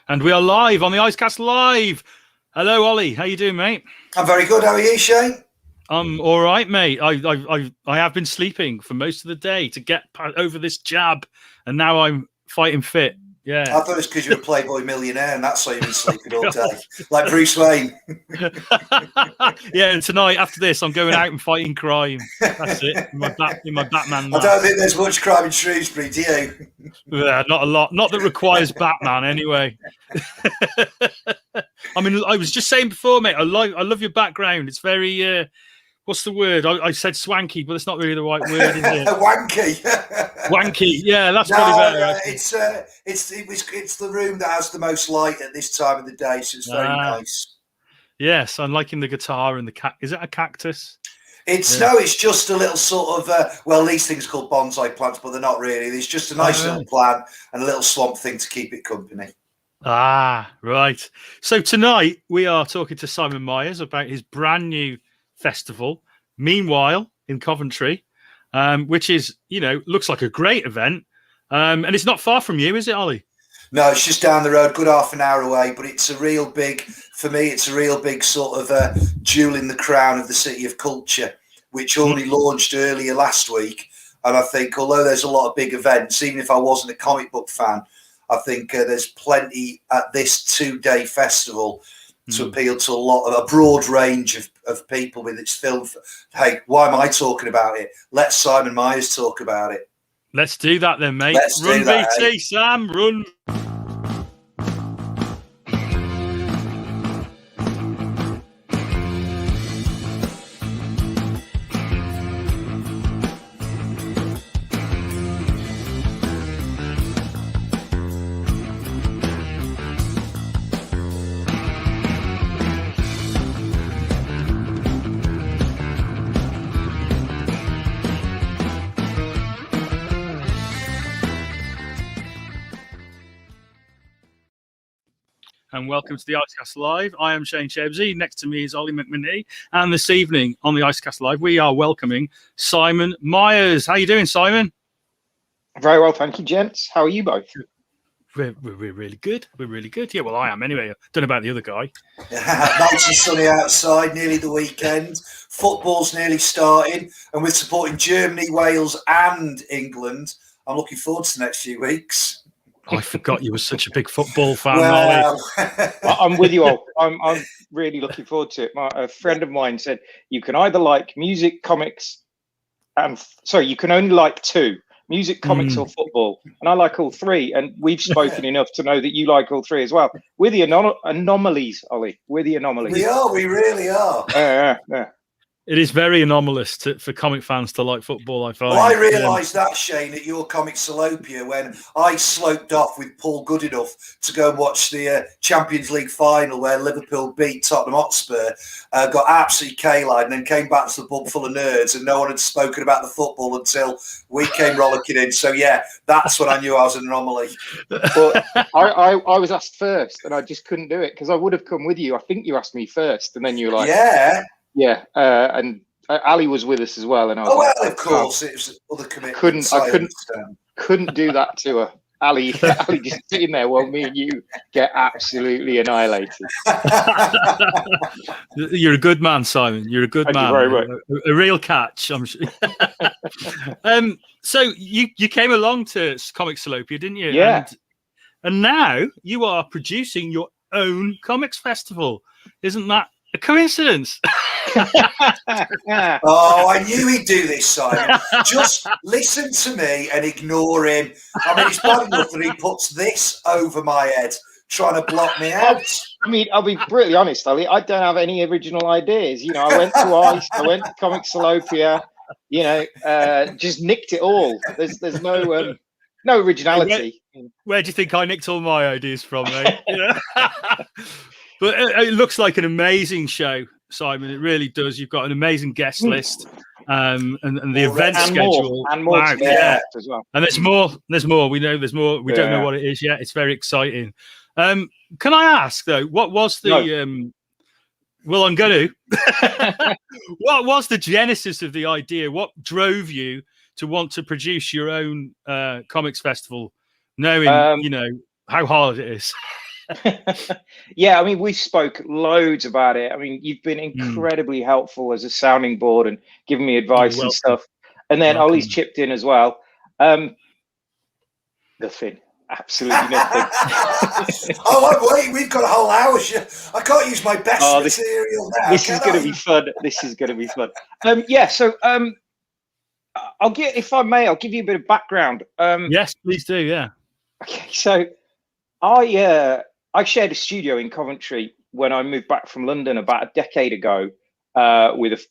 And we are live on the Icecast Live. Hello, Ollie. How you doing, mate? I'm very good. How are you, Shane? I'm all right, mate. I have been sleeping for most of the day to get over this jab, and now I'm fighting fit. Yeah. I thought it was because you're a Playboy millionaire and that's why you've been sleeping all day. Like Bruce Wayne. Yeah, and tonight, after this, I'm going out and fighting crime. That's it. In my Batman mask. I don't think there's much crime in Shrewsbury, do you? Yeah, not a lot. Not that requires Batman, anyway. I mean, I was just saying before, mate, I love your background. It's very... what's the word? I said swanky, but it's not really the right word, is it? Wanky. Wanky. Yeah, that's probably better. It's the room that has the most light at this time of the day, so it's very nice. Yes, I'm liking the guitar and the is it a cactus? No, it's just a little sort of well, these things are called bonsai plants, but they're not really. It's just a nice little plant and a little swamp thing to keep it company. Ah, right. So tonight we are talking to Simon Myers about his brand new festival, Meanwhile, in Coventry, which is, looks like a great event. And it's not far from you, is it, Ollie? No, it's just down the road, good half an hour away, but it's a real big, for me, it's a real big sort of jewel in the crown of the City of Culture, which only launched earlier last week. And I think, although there's a lot of big events, even if I wasn't a comic book fan, I think there's plenty at this 2-day festival to appeal to a broad range of people with its film. Hey, why am I talking about it? Let Simon Myers talk about it. Let's do that then, mate. Let's run, do that, BT, Sam, run. And welcome to the Icecast Live. I am Shane Shebsey. Next to me is Ollie McManee. And this evening on the Icecast Live, we are welcoming Simon Myers. How you doing, Simon? Very well, thank you, gents. How are you both? We're really good. We're really good. Yeah, well, I am anyway. Don't know about the other guy. Nice and sunny outside, nearly the weekend. Football's nearly starting. And we're supporting Germany, Wales and England. I'm looking forward to the next few weeks. I forgot you were such a big football fan, well, I'm with you all. I'm really looking forward to it. A friend of mine said you can either like music, comics, you can only like two: music, comics, or football. And I like all three. And we've spoken enough to know that you like all three as well. We're the anomalies, Ollie. We're the anomalies. We are. We really are. Yeah. It is very anomalous for comic fans to like football, I find. Well, I realised that, Shane, at your comic Salopia when I sloped off with Paul Goodenough to go and watch the Champions League final where Liverpool beat Tottenham Hotspur, got absolutely K-lined and then came back to the pub full of nerds and no one had spoken about the football until we came rollicking in. So, yeah, that's when I knew I was an anomaly. But I was asked first and I just couldn't do it because I would have come with you. I think you asked me first and then you were like... Yeah, and Ali was with us as well, and I was of course, it was other commitments. I couldn't do that to her. Ali just sitting there while me and you get absolutely annihilated. You're a good man, Simon. You're a good man. Thank you very much. A real catch, I'm sure. So you came along to Comic Salopia, didn't you? Yeah. And now you are producing your own comics festival. Isn't that a coincidence? Oh, I knew he'd do this, Simon. Just listen to me and ignore him. I mean, it's bad enough that he puts this over my head, trying to block me out. I mean, I'll be brutally honest, Ali. I don't have any original ideas. I went to ICE, I went to Comic Salopia. Just nicked it all. There's no originality. Where do you think I nicked all my ideas from, mate? But it looks like an amazing show, Simon. It really does. You've got an amazing guest list, and the event schedule. And more as well. And there's more. There's more. We know there's more. We don't know what it is yet. It's very exciting. Can I ask though? What was the? Well, I'm going to. What was the genesis of the idea? What drove you to want to produce your own comics festival, knowing how hard it is? Yeah, I mean, we spoke loads about it. I mean, you've been incredibly helpful as a sounding board and giving me advice and stuff. And then Ollie's chipped in as well. Nothing. Absolutely nothing. Oh, wait, we've got a whole hour. I can't use my best material now. This is going to be fun. This is going to be fun. Yeah, so I'll give you a bit of background. Yes, please do. Yeah. Okay, so I shared a studio in Coventry when I moved back from London about a decade ago with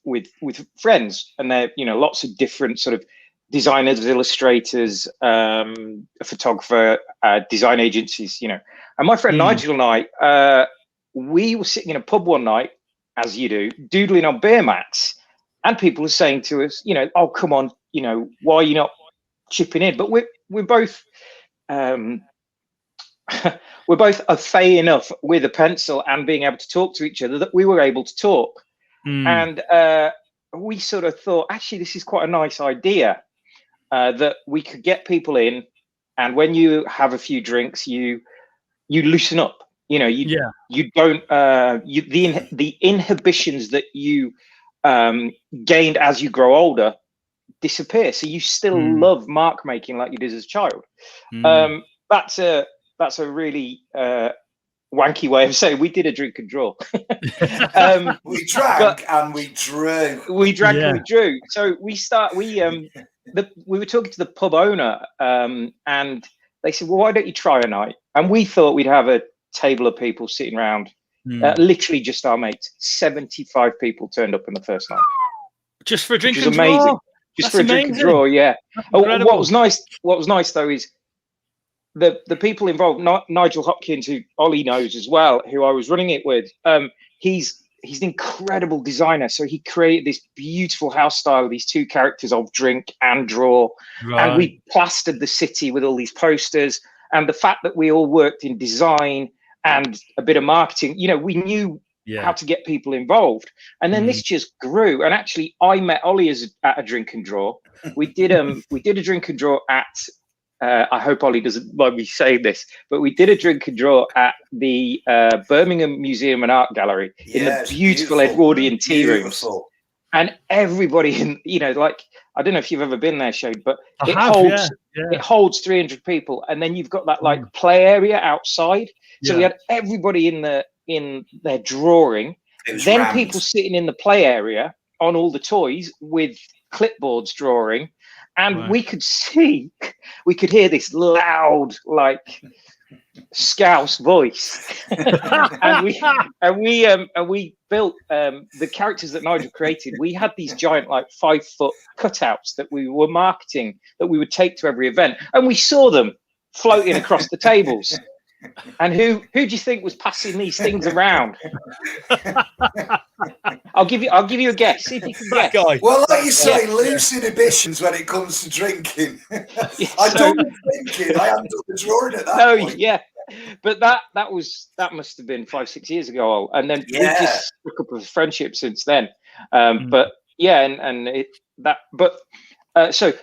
friends, and they're lots of different sort of designers, illustrators, a photographer, design agencies, and my friend Nigel and I, we were sitting in a pub one night, as you do, doodling on beer mats, and people were saying to us, oh, come on, why are you not chipping in? But we're both we're both au fait enough with a pencil and being able to talk to each other that we were able to talk. And we sort of thought, actually, this is quite a nice idea, that we could get people in, and when you have a few drinks, you loosen up. You don't the inhibitions that you gained as you grow older disappear. So you still love mark making like you did as a child. That's a really wanky way of saying we did a drink and draw. We drank and we drew. We drank and we drew. So we were talking to the pub owner, and they said, well, why don't you try a night? And we thought we'd have a table of people sitting around, literally just our mates. 75 people turned up in the first night. Just for a drink and amazing. draw? Just for a drink and draw, yeah. What was nice though is the people involved, Nigel Hopkins, who Ollie knows as well, who I was running it with, he's an incredible designer. So he created this beautiful house style, these two characters of drink and draw. Right. And we plastered the city with all these posters. And the fact that we all worked in design and a bit of marketing, we knew how to get people involved. And then this just grew. And actually, I met Ollie at a drink and draw. We did a drink and draw at, I hope Ollie doesn't mind me saying this, but we did a drink and draw at the Birmingham Museum and Art Gallery in the beautiful Edwardian tea rooms. And everybody I don't know if you've ever been there, Shane, but it holds 300 people. And then you've got that play area outside. So we had everybody in their drawing. Then people sitting in the play area on all the toys with clipboards drawing. And we could hear this loud, Scouse voice, and we built the characters that Nigel created. We had these giant 5-foot cutouts that we were marketing, that we would take to every event, and we saw them floating across the tables. And who do you think was passing these things around? I'll give you a guess. See if you can guess. Guy. Well, like you say, loose inhibitions when it comes to drinking. I don't think I haven't done the drawing at that point. Yeah. But that must have been 5-6 years ago, and then we just took up a friendship since then. But so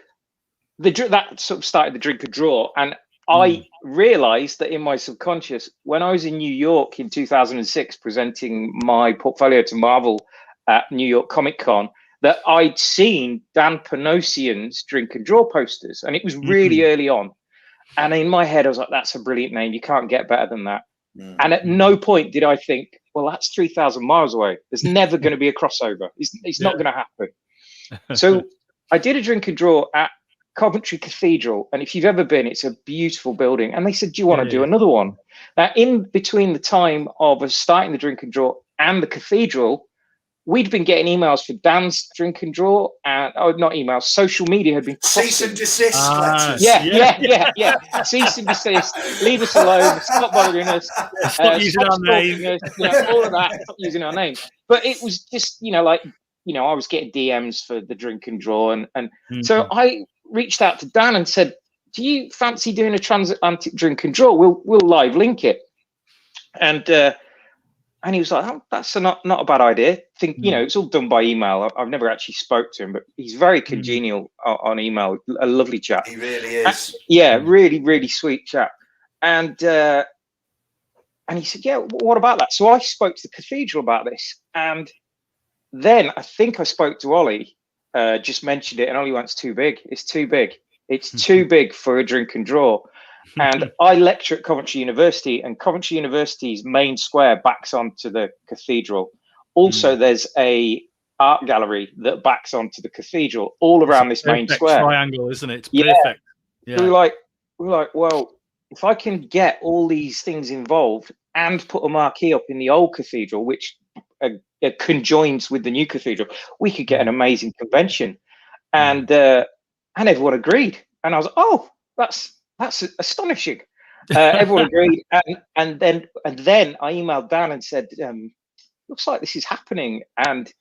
that sort of started the drink and draw, and I realized that in my subconscious, when I was in New York in 2006 presenting my portfolio to Marvel at New York Comic Con, that I'd seen Dan Panosian's drink and draw posters, and it was really early on. And in my head, I was like, that's a brilliant name. You can't get better than that. And at no point did I think, well, that's 3,000 miles away. There's never going to be a crossover. It's not going to happen. So I did a drink and draw at Coventry Cathedral. And if you've ever been, it's a beautiful building. And they said, do you want to do another one? Now, in between the time of us starting the drink and draw and the cathedral, we'd been getting emails for Dan's drink and draw, and not emails. Social media had been cease and desist letters. Yeah. Cease and desist. Leave us alone. Stop bothering us. Stop using our name. All of that. Stop using our name. But it was just, I was getting DMs for the drink and draw, and so I reached out to Dan and said, "Do you fancy doing a transatlantic drink and draw? We'll live link it." And he was like, "Oh, that's not a bad idea." It's all done by email. I've never actually spoke to him, but he's very congenial on email. A lovely chap. He really is. Really, really sweet chap. And And he said, yeah, what about that? So I spoke to the cathedral about this. And then I think I spoke to Ollie, just mentioned it, and Ollie went, it's too big. It's too big. It's too big for a drink and draw. And I lecture at Coventry University, and Coventry University's main square backs onto the cathedral. Also, there's a art gallery that backs onto the cathedral all around this main square. Triangle, isn't it? It's perfect. Yeah. We're like, well, if I can get all these things involved and put a marquee up in the old cathedral, which conjoins with the new cathedral, we could get an amazing convention. And everyone agreed. And I was like, oh, that's astonishing. Everyone agreed. And then I emailed Dan and said, looks like this is happening. And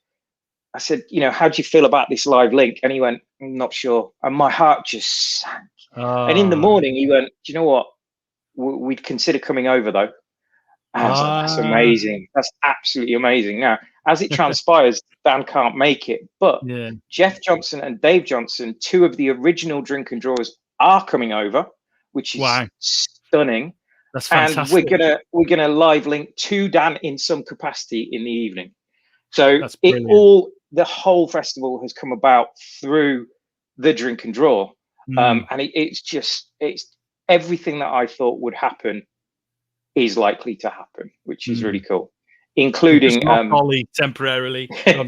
I said, how do you feel about this live link? And he went, I'm not sure. And my heart just sank. And in the morning, he went, do you know what? We'd consider coming over, though. And I was like, that's amazing. That's absolutely amazing. Now, as it transpires, Dan can't make it. But Jeff Johnson and Dave Johnson, two of the original Drink and Draws, are coming over, which is stunning. That's fantastic. And we're gonna live link to Dan in some capacity in the evening. So the whole festival has come about through the Drink and Draw. And it's everything that I thought would happen is likely to happen, which is really cool. Including Ollie temporarily. I'm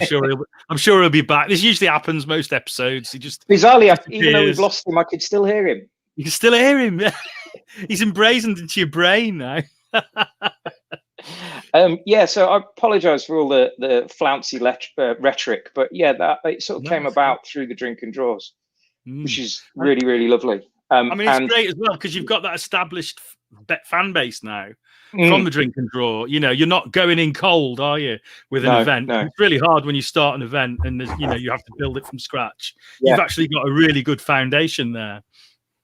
sure he'll be back. This usually happens most episodes. He just bizarrely, even though we've lost him, I could still hear him. You can still hear him. He's emblazoned into your brain now. So I apologize for all the flouncy rhetoric, but it sort of came about through the Drink and Draws, which is really, really lovely. It's great as well because you've got that established fan base now from the Drink and Draw. You're not going in cold, are you, with an event? No. It's really hard when you start an event and you have to build it from scratch. You've actually got a really good foundation there.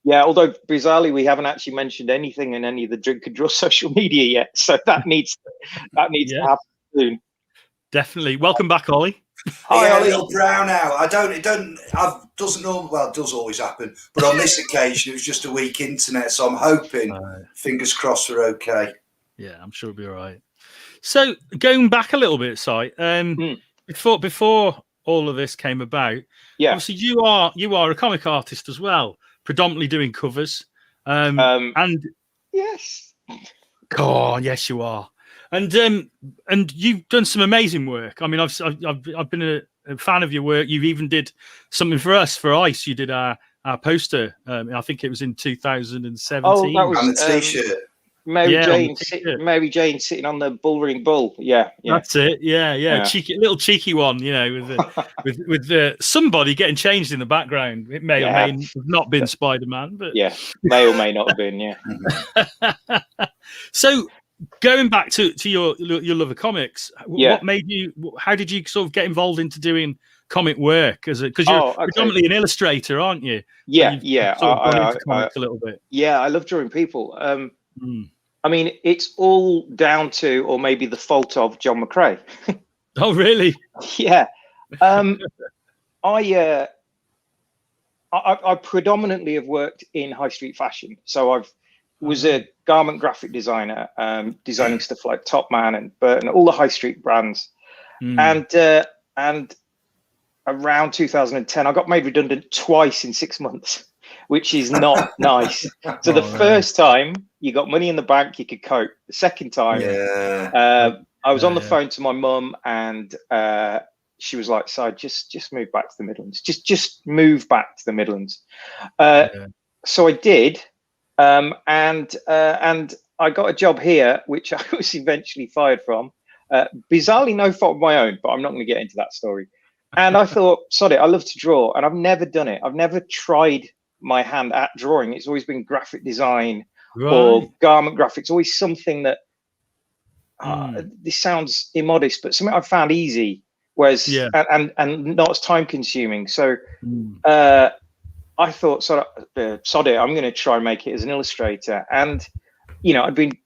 Yeah, although bizarrely we haven't actually mentioned anything in any of the Drink and Draw social media yet, so that needs to happen soon. Definitely. Welcome back, Ollie. Hi, Ollie. A little brown out. It does always happen, but on this occasion it was just a weak internet, so I'm hoping, fingers crossed, we're okay. Yeah, I'm sure it'll be all right. So going back a little bit, Si, before all of this came about, obviously you are a comic artist as well, predominantly doing covers. And yes, yes, you are. And you've done some amazing work. I mean, I've been a fan of your work. You even did something for us for ICE. You did our poster. I think it was in 2017. Oh, that was on the t-shirt. Mary Jane sitting on the bullring bull. Yeah, that's it. Yeah. Cheeky one. With somebody getting changed in the background. It may or may have not been Spider-Man, but may or may not have been. Yeah. So, going back to your love of comics, what made you? How did you sort of get involved into doing comic work? Because you're predominantly an illustrator, aren't you? Yeah. Comics a little bit. Yeah, I love drawing people. I mean, it's all down to, or maybe the fault of, John McCrae. Oh, really? Yeah. I predominantly have worked in high street fashion, so I was a garment graphic designer, designing stuff like Top Man and Burton, all the high street brands. And around 2010, I got made redundant twice in 6 months, which is not nice. So the first time you got money in the bank, you could cope. The second time, I was on the phone to my mum, and she was like, "So just move back to the Midlands. Just move back to the Midlands." So I did, and I got a job here, which I was eventually fired from. Bizarrely, no fault of my own, but I'm not going to get into that story. And I thought, sod it, I love to draw, and I've never done it. I've never tried my hand at drawing. It's always been graphic design or garment graphics, always something that this sounds immodest, but something I've found easy, whereas and not as time consuming. So I thought, sod it, I'm going to try and make it as an illustrator. And I'd been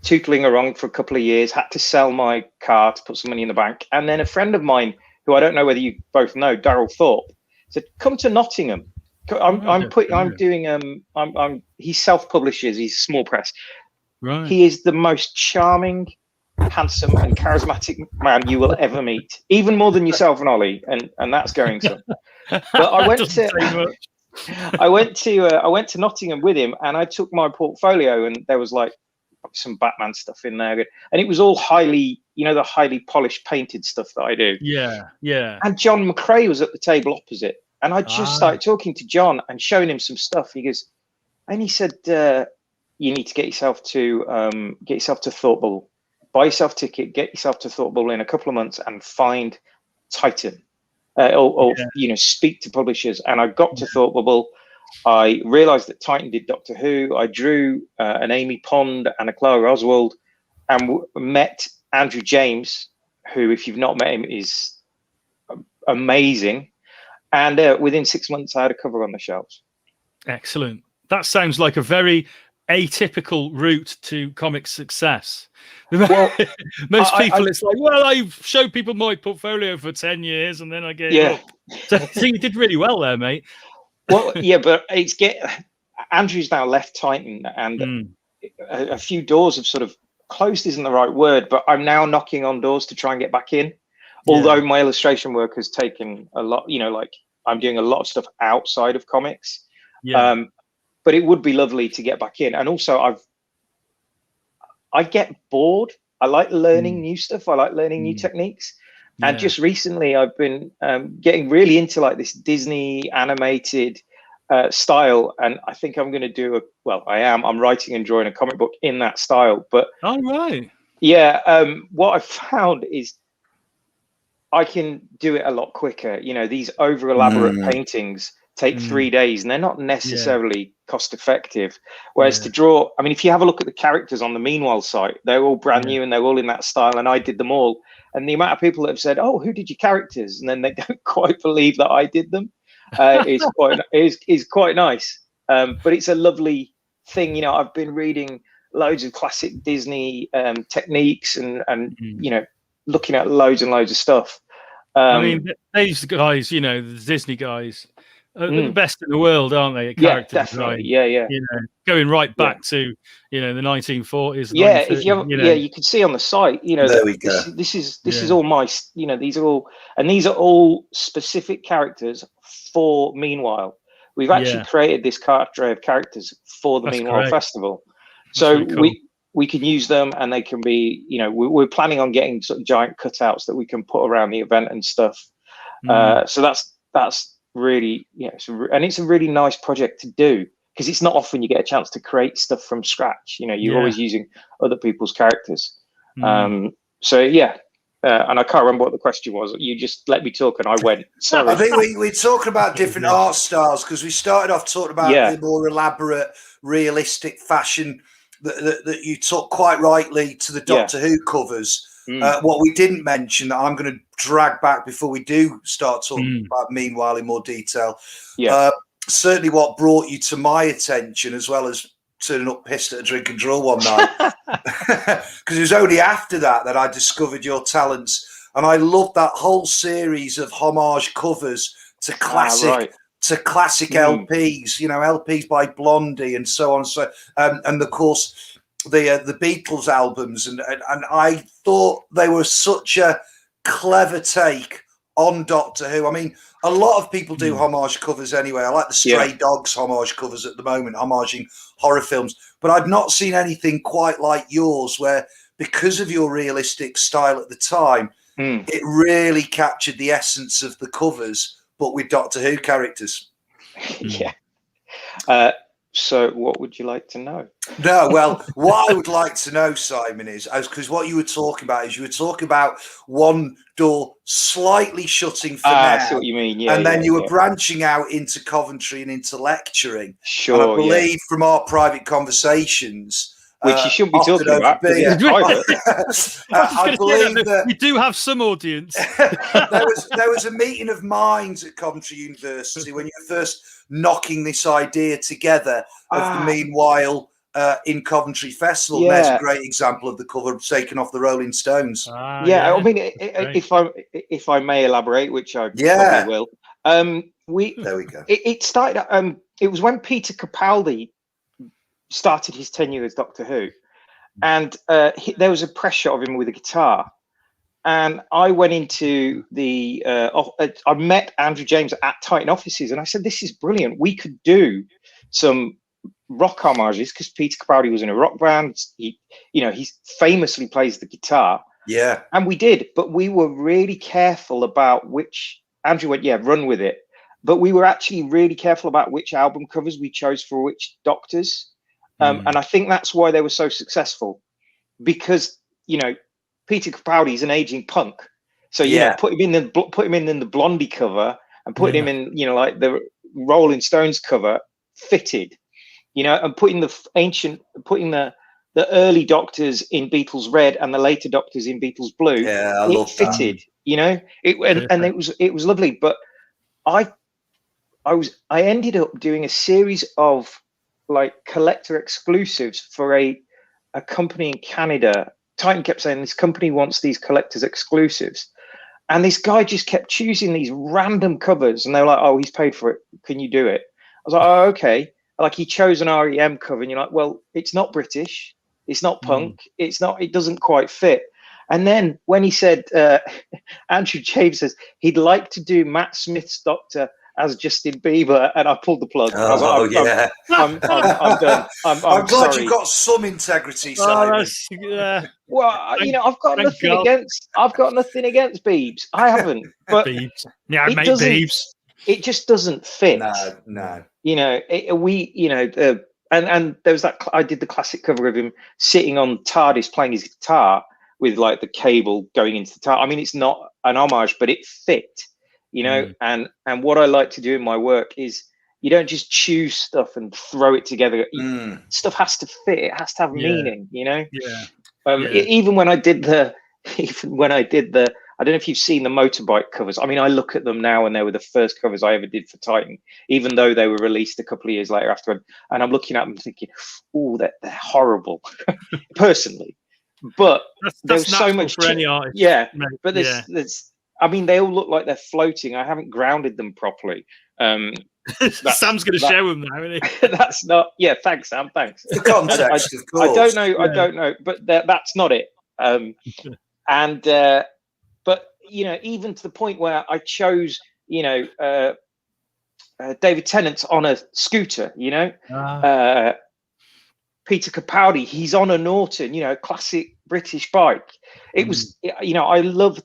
tootling along for a couple of years, had to sell my car to put some money in the bank, and then a friend of mine, who I don't know whether you both know, Darryl Thorpe, said, "Come to Nottingham." He self-publishes, he's small press. Right. He is the most charming, handsome, and charismatic man you will ever meet, even more than yourself and Ollie, and that's going some. But I went to I went to Nottingham with him, and I took my portfolio, and there was like some Batman stuff in there, and it was all highly, the highly polished painted stuff that I do. Yeah. And John McRae was at the table opposite, and I just started talking to John and showing him some stuff. He said, you need to get yourself to Thought Bubble, buy yourself a ticket, get yourself to Thought Bubble in a couple of months, and find Titan, or speak to publishers. And I got to Thought Bubble. I realized that Titan did Doctor Who. I drew an Amy Pond and a Clara Oswald, and met Andrew James, who, if you've not met him, is amazing. And within 6 months, I had a cover on the shelves. Excellent. That sounds like a very atypical route to comic success. Well, most people, it's like, well, I show people my portfolio for 10 years and then I get up. So you did really well there, mate. Well, yeah, but Andrew's now left Titan, and a few doors have sort of closed, isn't the right word, but I'm now knocking on doors to try and get back in. Although my illustration work has taken a lot, like I'm doing a lot of stuff outside of comics. Yeah. But it would be lovely to get back in. And also I get bored. I like learning new stuff. I like learning new techniques. Yeah. And just recently I've been getting really into like this Disney animated style. And I think I'm going to do I'm writing and drawing a comic book in that style. But all right. Yeah. What I found is I can do it a lot quicker. These over elaborate paintings take 3 days, and they're not necessarily cost effective. Whereas to draw, I mean, if you have a look at the characters on the Meanwhile site, they're all brand new and they're all in that style, and I did them all. And the amount of people that have said, "Oh, who did your characters?" and then they don't quite believe that I did them is quite nice. But it's a lovely thing. I've been reading loads of classic Disney techniques and looking at loads and loads of stuff. I mean, these guys, the Disney guys, are the best in the world, aren't they? At character definitely. design. Yeah. Going right back to the 1940s. Yeah, if you can see on the site. There we go. This is all my. These are all specific characters for Meanwhile. We've actually created this cadre of characters for the Meanwhile Festival, so really cool. We can use them, and they can be, we're planning on getting sort of giant cutouts that we can put around the event and stuff. So that's really, and it's a really nice project to do, because it's not often you get a chance to create stuff from scratch. You're always using other people's characters. So yeah. And I can't remember what the question was. You just let me talk and I went. Sorry. I think we're talking about different art styles, because we started off talking about the more elaborate, realistic fashion that you took quite rightly to the Doctor Who covers. What we didn't mention, that I'm going to drag back before we do start talking about Meanwhile in more detail. Certainly what brought you to my attention, as well as turning up pissed at a drink and draw one night, because it was only after that I discovered your talents, and I loved that whole series of homage covers to classic LPs, LPs by Blondie and so on. So and of course the Beatles albums, and I thought they were such a clever take on Doctor Who. I mean, a lot of people do homage covers anyway. I like the Stray Dogs homage covers at the moment, homaging horror films. But I'd not seen anything quite like yours, where, because of your realistic style at the time, it really captured the essence of the covers, but with Doctor Who characters. So what would you like to know? No, well, what I would like to know, Simon, is because what you were talking about one door slightly shutting for now. I see what you mean. And then you were branching out into Coventry and into lecturing. Sure. And I believe from our private conversations, which you shouldn't be talking about. I believe that we do have some audience. there was a meeting of minds at Coventry University when you were first knocking this idea together of the Meanwhile in Coventry Festival. There's a great example of the cover taken off the Rolling Stones. I mean, if I may elaborate, which I probably will. There we go. It started. It was when Peter Capaldi started his tenure as Doctor Who, And there was a press shot of him with a guitar. And I went into the, I met Andrew James at Titan offices, and I said, this is brilliant. We could do some rock homages, because Peter Capaldi was in a rock band. He famously plays the guitar. Yeah. And we did, but we were really careful about which, Andrew went, yeah, run with it. But we were actually really careful about which album covers we chose for which Doctors. And I think that's why they were so successful, because, Peter Capaldi is an aging punk. So, put him in the Blondie cover and put him in, like the Rolling Stones cover fitted, and putting the early Doctors in Beatles Red and the later Doctors in Beatles Blue. Yeah, I love fitted, and it was lovely. But I ended up doing a series of like collector exclusives for a company in Canada. Titan kept saying this company wants these collectors exclusives, and this guy just kept choosing these random covers, and they were like, oh, he's paid for it, can you do it? I was like, oh, okay. Like, he chose an REM cover, and you're like, well, it's not British, it's not punk, it doesn't quite fit. And then when he said, Andrew James says he'd like to do Matt Smith's Doctor as Justin Bieber, and I pulled the plug. I was like, I'm done. I'm glad sorry. you've got some integrity, Simon. Well, I've got nothing against Biebs. I haven't. But Biebs. Yeah, mate, Biebs. It just doesn't fit. No. And there was that. I did the classic cover of him sitting on TARDIS playing his guitar with like the cable going into the TARDIS. I mean, it's not an homage, but it fit. And what I like to do in my work is you don't just choose stuff and throw it together. Stuff has to fit. It has to have meaning, Even when I did the, I don't know if you've seen the motorbike covers. I mean, I look at them now and they were the first covers I ever did for Titan, even though they were released a couple of years later after. And I'm looking at them thinking, oh, they're horrible, personally. But that's there's so much for any artist. Yeah, but there's. I mean, they all look like they're floating. I haven't grounded them properly. Sam's going to show them now, isn't he? That's not. Yeah, thanks, Sam. Thanks. The context, of course. I don't know. I don't know, but that's not it. But even to the point where I chose, David Tennant's on a scooter. Peter Capaldi, he's on a Norton. Classic British bike. It was. I love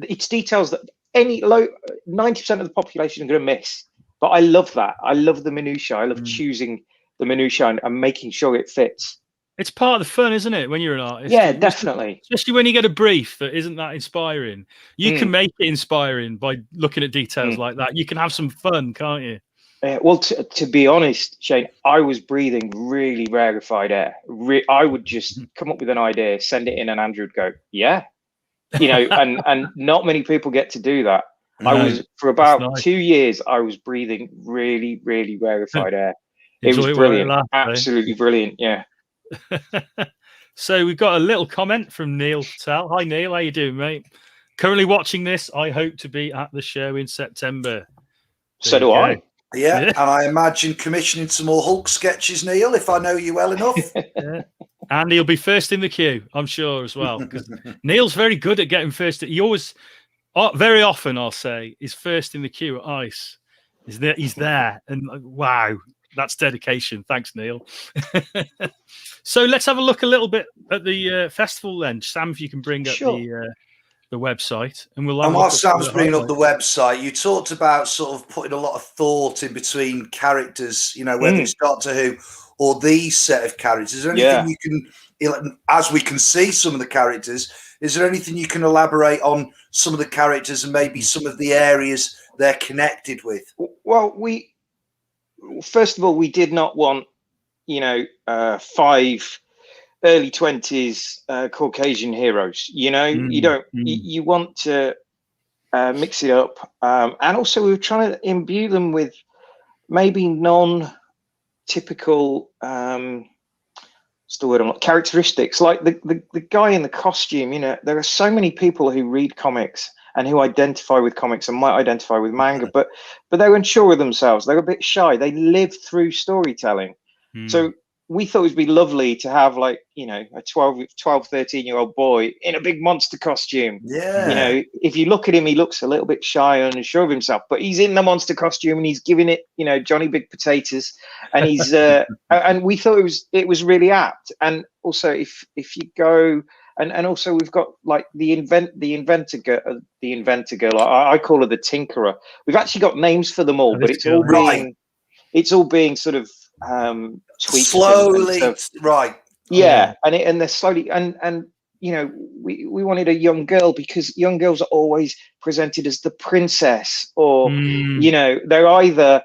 it's details that 90% of the population are going to miss, but I love that. I love the minutiae. I love choosing the minutiae and making sure it fits. It's part of the fun, isn't it, when you're an artist? Yeah, definitely. Especially when you get a brief that isn't that inspiring. You can make it inspiring by looking at details like that. You can have some fun, can't you? Well, to be honest, Shane, I was breathing really rarefied air. I would just come up with an idea, send it in, and Andrew would go, yeah. And not many people get to do that. No, I was, for about 2 years, I was breathing really, really rarefied air. It was brilliant. Absolutely brilliant. Yeah. So we've got a little comment from Neil Patel. Hi, Neil. How you doing, mate? Currently watching this. I hope to be at the show in September. So do I. Yeah, and I imagine commissioning some more Hulk sketches, Neil, if I know you well enough. And he'll be first in the queue, I'm sure, as well. Because Neil's very good at getting first. He always, very often, I'll say, is first in the queue at ICE. He's there. And wow, that's dedication. Thanks, Neil. So let's have a look a little bit at the festival then. Sam, if you can bring up the website. And while Sam's bringing up the website, you talked about sort of putting a lot of thought in between characters, whether it's Doctor Who or these set of characters. Is there anything you can, as we can see some of the characters, is there anything you can elaborate on some of the characters and maybe some of the areas they're connected with? Well, first of all, we did not want, 5 early 20s Caucasian heroes. You don't. You want to mix it up, and also we were trying to imbue them with maybe non-typical characteristics, like the guy in the costume. There are so many people who read comics and who identify with comics and might identify with manga, but they're unsure of themselves. They're a bit shy. They live through storytelling. So we thought it would be lovely to have like, you know, a 12, 13-year-old boy in a big monster costume. Yeah. You know, if you look at him, he looks a little bit shy and unsure of himself, but he's in the monster costume and he's giving it, you know, Johnny Big Potatoes, and he's and we thought it was really apt. And also if you go and also we've got like the inventor girl. I call her the Tinkerer. We've actually got names for them all, but it's all being sort of tweaked slowly, right? Yeah, and they're slowly and you know, we wanted a young girl because young girls are always presented as the princess, or you know, they're either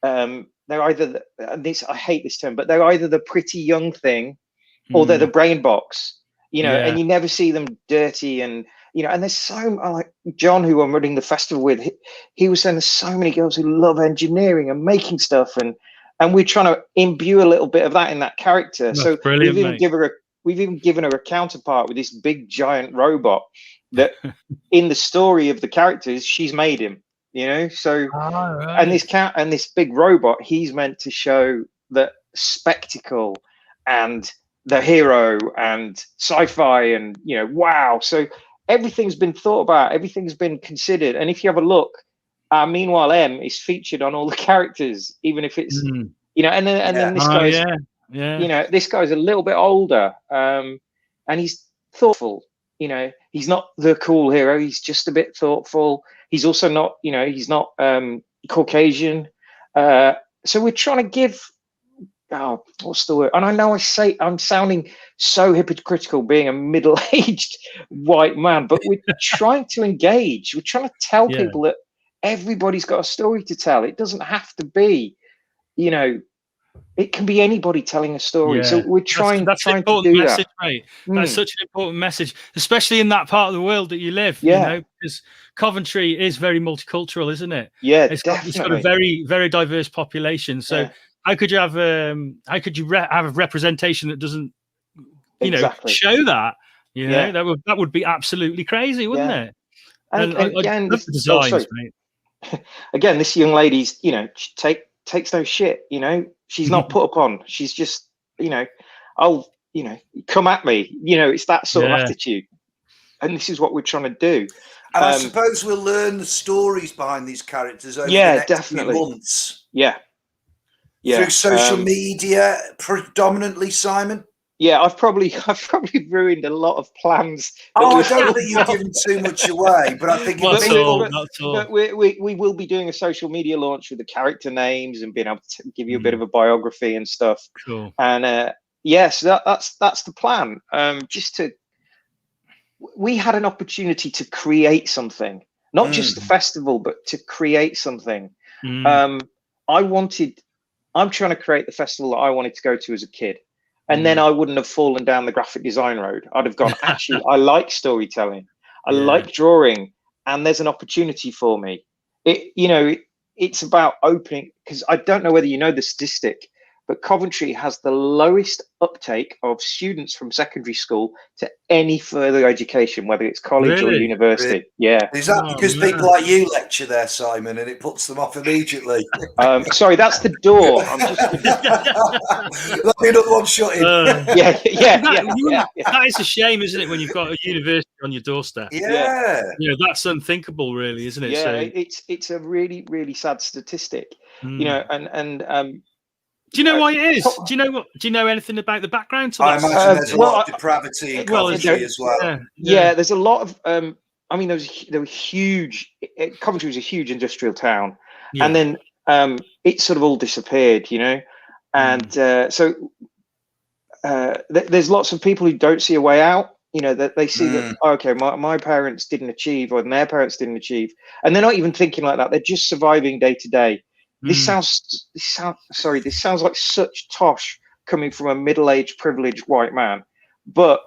this, I hate this term, but they're either the pretty young thing or they're the brain box, you know, and you never see them dirty. And you know, and there's so like John, who I'm running the festival with, he was saying there's so many girls who love engineering and making stuff, and we're trying to imbue a little bit of that in that character. That's so we've even given her a counterpart with this big giant robot that in the story of the characters, she's made him, you know. So and this big robot, he's meant to show the spectacle and the hero and sci-fi and, you know, wow. So everything's been thought about, everything's been considered. And if you have a look, Meanwhile M is featured on all the characters, even if it's you know, and then this guy's you know, this guy's a little bit older, and he's thoughtful. You know, he's not the cool hero, he's just a bit thoughtful. He's also not, you know, he's not Caucasian. So we're trying to give what's the word? And I know I'm sounding so hypocritical being a middle-aged white man, but we're trying to engage. We're trying to tell people that everybody's got a story to tell. It doesn't have to be, you know, it can be anybody telling a story. So we're trying that's to important do message, that. mate. That's such an important message, especially in that part of the world that you live. You know, because Coventry is very multicultural, isn't it? Yeah, it's definitely. Got a very, very diverse population. So how could you have have a representation that doesn't, you know, show that? You know, that would be absolutely crazy, wouldn't it? And again, the designs, mate. Again, this young lady's, you know, takes no shit, you know, she's not put upon, she's just, you know, you know, come at me, you know, it's that sort of attitude, and this is what we're trying to do. And I suppose we'll learn the stories behind these characters over the next few months. Through social media predominantly, Simon. I've probably ruined a lot of plans. I don't think you've given too much away, but I think but we will be doing a social media launch with the character names and being able to give you a bit of a biography and stuff. Cool. And so that's the plan. We had an opportunity to create something, not just the festival, but to create something. I'm trying to create the festival that I wanted to go to as a kid. And then I wouldn't have fallen down the graphic design road. I'd have gone, actually, I like storytelling. I like drawing. And there's an opportunity for me. It's about opening, because I don't know whether you know the statistic, but Coventry has the lowest uptake of students from secondary school to any further education, whether it's college or university. Really? Yeah. Is that because people like you lecture there, Simon, and it puts them off immediately? Sorry, that's the door. I'm just let me another one shut in. That is a shame, isn't it, when you've got a university on your doorstep? Yeah. You know, that's unthinkable, really, isn't it? Yeah, it's a really, really sad statistic. You know, and do you know why it is? Do you know anything about the background to that? I imagine there's a lot of depravity in Coventry as well. Yeah, there's a lot of. I mean, there were huge. Coventry was a huge industrial town, and then it sort of all disappeared, you know. And so there's lots of people who don't see a way out. You know, that they see that okay, my parents didn't achieve, or their parents didn't achieve, and they're not even thinking like that. They're just surviving day to day. This sounds like such tosh coming from a middle-aged, privileged white man, but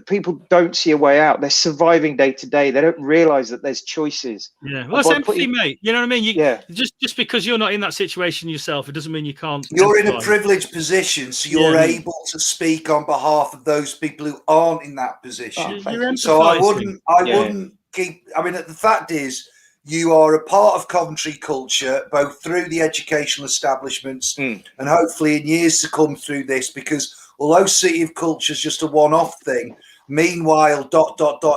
people don't see a way out. They're surviving day to day. They don't realize that there's choices. Yeah, well, that's empathy, mate. You know what I mean? Just because you're not in that situation yourself, it doesn't mean you can't. You're in a privileged position, so you're able to speak on behalf of those people who aren't in that position. So I wouldn't keep. I mean, the fact is, you are a part of Coventry culture, both through the educational establishments and hopefully in years to come through this, because although City of Culture is just a one-off thing, meanwhile, ...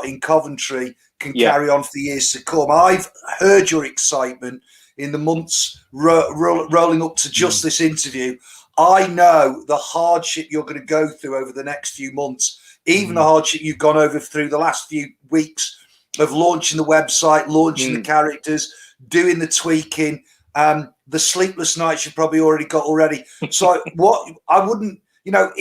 in Coventry can carry on for the years to come. I've heard your excitement in the months rolling up to just this interview. I know the hardship you're going to go through over the next few months, even the hardship you've gone over through the last few weeks of launching the website, launching the characters, doing the tweaking, the sleepless nights you've probably already got already. So what I wouldn't, you know,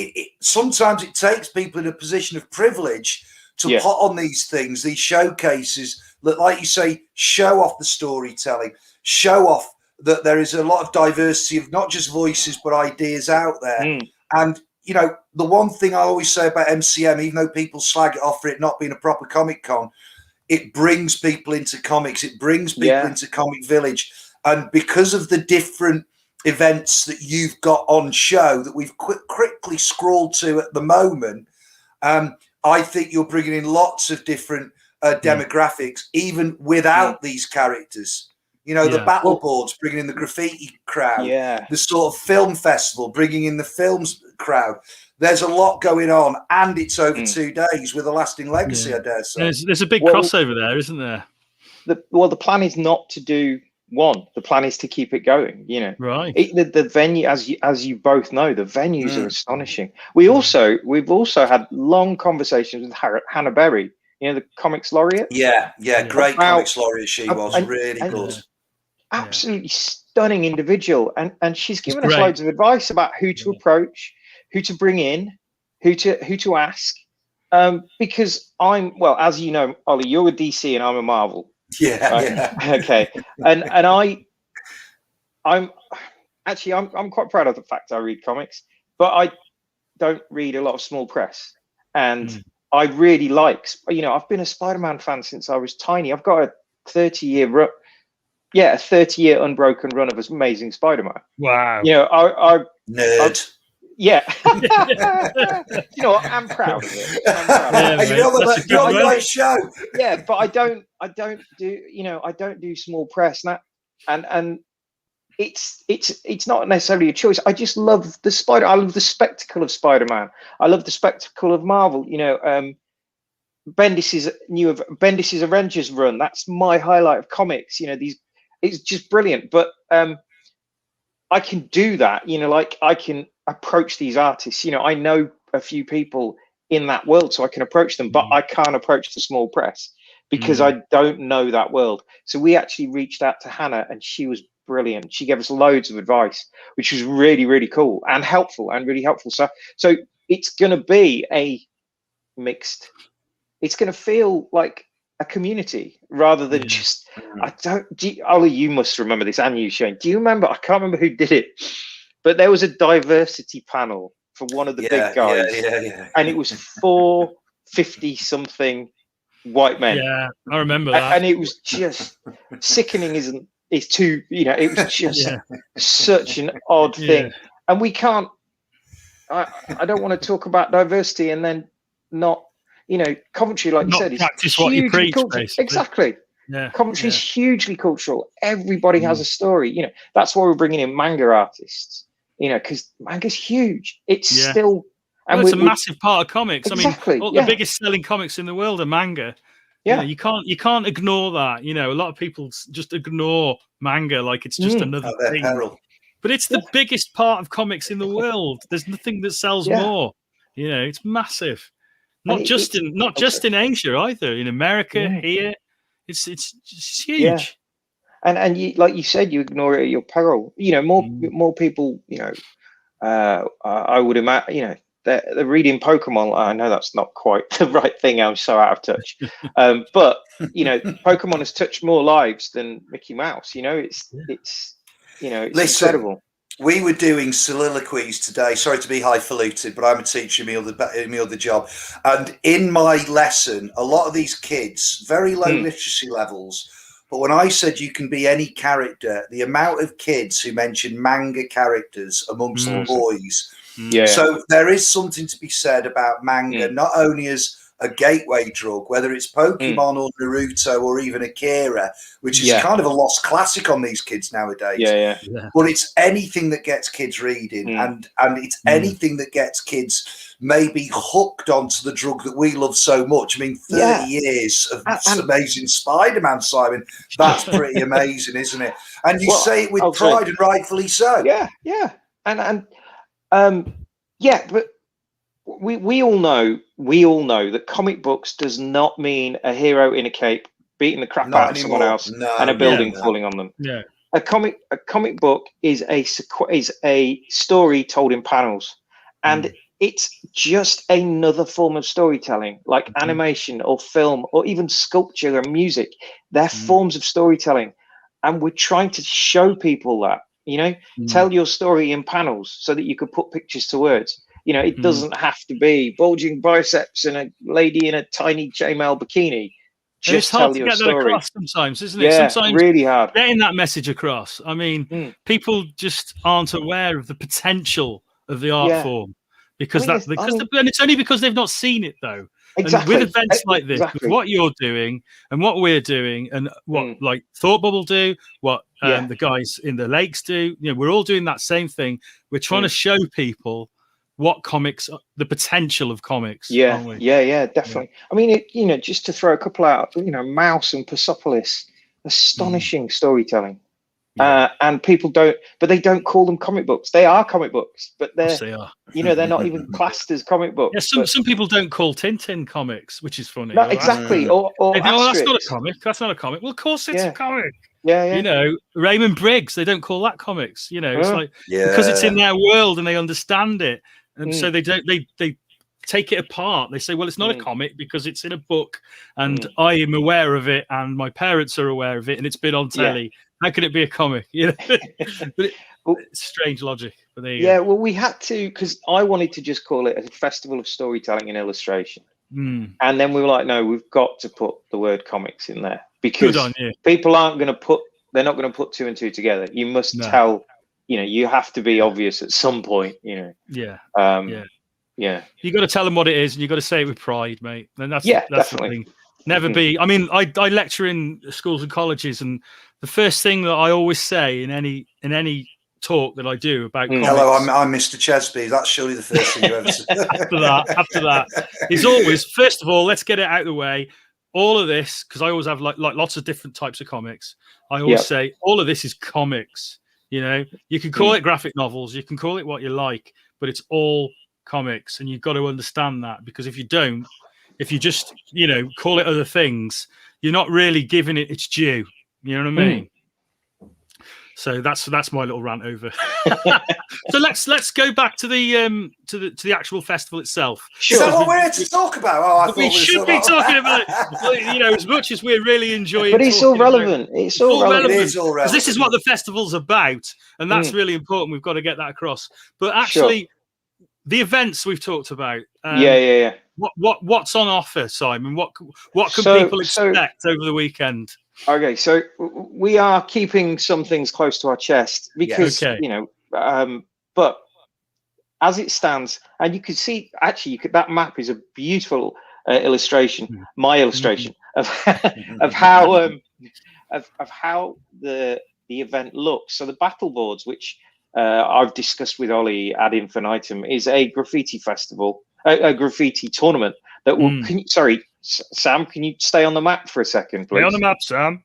sometimes it takes people in a position of privilege to put on these things, these showcases that, like you say, show off the storytelling, show off that there is a lot of diversity of not just voices, but ideas out there. And, you know, the one thing I always say about MCM, even though people slag it off for it not being a proper Comic Con, it brings people into comics. It brings people into Comic Village. And because of the different events that you've got on show that we've quickly scrolled to at the moment, I think you're bringing in lots of different demographics, even without these characters. You know, the battle boards bringing in the graffiti crowd, the sort of film festival bringing in the films crowd. There's a lot going on, and it's over 2 days with a lasting legacy, I dare say. There's a big crossover there, isn't there? The plan is not to do one. The plan is to keep it going. You know, right? The venue, as you both know, the venues are astonishing. We've also had long conversations with Hannah Berry. You know, the comics laureate. Yeah, great comics laureate. She was really good. Absolutely stunning individual, and she's given us loads of advice about who to approach, who to bring in, who to ask. Because as you know, Ollie, you're a DC and I'm a Marvel. Okay. And I'm quite proud of the fact I read comics, but I don't read a lot of small press. And I really like, you know, I've been a Spider-Man fan since I was tiny. I've got a 30-year unbroken run of Amazing Spider-Man. Wow. You know, nerd. You know what? I'm proud of it. You're on the right show. Yeah, but I don't do, you know, I don't do small press now, and it's not necessarily a choice. I just love I love the spectacle of Spider-Man. I love the spectacle of Marvel. You know, Bendis's Avengers run. That's my highlight of comics. You know, it's just brilliant. But I can do that. You know, like I can approach these artists. You know, I know a few people in that world, so I can approach them, but I can't approach the small press because I don't know that world. So we actually reached out to Hannah, and she was brilliant. She gave us loads of advice, which was really, really cool and helpful and really helpful. So it's going to be a mixed. It's going to feel like a community rather than just. Ollie, you must remember this, and you, Shane. Do you remember? I can't remember who did it, but there was a diversity panel for one of the big guys, and it was 4 50-something white men. Yeah, I remember that. And it was just sickening. It's too, you know, it was just such an odd thing, and we can't. I don't want to talk about diversity and then not, you know, Coventry, like you said, is practice what you preach, basically. Exactly. Yeah, Coventry's hugely cultural. Everybody has a story. You know, that's why we're bringing in manga artists. You know, because manga's huge. It's still, and it's a massive part of comics. Exactly, I mean, the biggest selling comics in the world are manga. Yeah, you can't ignore that. You know, a lot of people just ignore manga like it's just another thing. Peril. But it's the biggest part of comics in the world. There's nothing that sells more. You know, it's massive. Not just in Asia either. In America, here, it's huge. Yeah. And you, like you said, you ignore it at your peril. You know, more people. You know, I would imagine. You know, they're reading Pokemon. I know that's not quite the right thing. I'm so out of touch. But you know, Pokemon has touched more lives than Mickey Mouse. You know, it's you know, it's incredible. We were doing soliloquies today. Sorry to be highfalutin, but I'm a teacher in my other job. And in my lesson, a lot of these kids, very low literacy levels. But when I said you can be any character, the amount of kids who mention manga characters amongst the boys. Yeah. So there is something to be said about manga, not only as a gateway drug, whether it's Pokemon or Naruto or even Akira, which is kind of a lost classic on these kids nowadays. Yeah. But it's anything that gets kids reading, and it's anything that gets kids maybe hooked onto the drug that we love so much. I mean, 30 years of Amazing Spider-Man, Simon. That's pretty amazing, isn't it? And you say it with pride, and rightfully so. Yeah. But we all know that comic books does not mean a hero in a cape beating the crap out of someone else and a building falling on them. Yeah. A comic book is a story told in panels, and it's just another form of storytelling, like animation or film or even sculpture and music. They're forms of storytelling, and we're trying to show people that, tell your story in panels so that you could put pictures to words. It doesn't have to be bulging biceps and a lady in a tiny chainmail bikini. Just tell your story. That across sometimes, isn't it? Yeah, sometimes really hard. Getting that message across. I mean, people just aren't aware of the potential of the art form and it's only because they've not seen it though. Exactly. And with events like this, with what you're doing and what we're doing, and what like Thought Bubble do, what the guys in the lakes do, we're all doing that same thing. We're trying to show people what comics, the potential of comics. Yeah, definitely. I mean, just to throw a couple out, Mouse and Persepolis, astonishing storytelling. And people they don't call them comic books. They are comic books, but they are. They're not even classed as comic books. Yeah, some people don't call Tintin comics, which is funny. No, exactly. Or that's not a comic. That's not a comic. Well, of course it's a comic. Yeah. Raymond Briggs, they don't call that comics. It's like because it's in their world and they understand it, and so they don't. They take it apart. They say, well, it's not a comic because it's in a book, and I am aware of it, and my parents are aware of it, and it's been on telly. How can it be a comic? But it's strange logic. But there you go. Well, we had to, because I wanted to just call it a festival of storytelling and illustration. And then we were like, no, we've got to put the word comics in there, because people aren't going to they're not going to put two and two together. You must tell, you have to be obvious at some point, You got to tell them what it is, and you got to say it with pride, mate. And that's definitely. The thing. Never be. I mean, I lecture in schools and colleges, and the first thing that I always say in any talk that I do about comics, hello, I'm Mr. Chesby. That's surely the first thing you ever said. after that is always, first of all, let's get it out of the way. All of this, because I always have like lots of different types of comics. I always say all of this is comics. You can call it graphic novels, you can call it what you like, but it's all comics, and you've got to understand that, because if you don't, if you just call it other things, you're not really giving it its due. You know what I mean? So that's my little rant over. So let's go back to the actual festival itself. Sure. Is that what we're here to talk about? Oh, I thought we should be talking about it. Well, as much as we're really enjoying. But it's all relevant. It's all relevant. It is all relevant. This is what the festival's about, and that's really important. We've got to get that across. But actually, the events we've talked about. What's on offer, Simon? What can people expect over the weekend? Okay, so we are keeping some things close to our chest because but as it stands, and you can see actually, that map is a beautiful illustration, my illustration of how of how the event looks. So the battle boards, which I've discussed with Ollie ad infinitum, is a graffiti festival, a graffiti tournament that will. Sorry, Sam, can you stay on the map for a second, please? Stay on the map, Sam.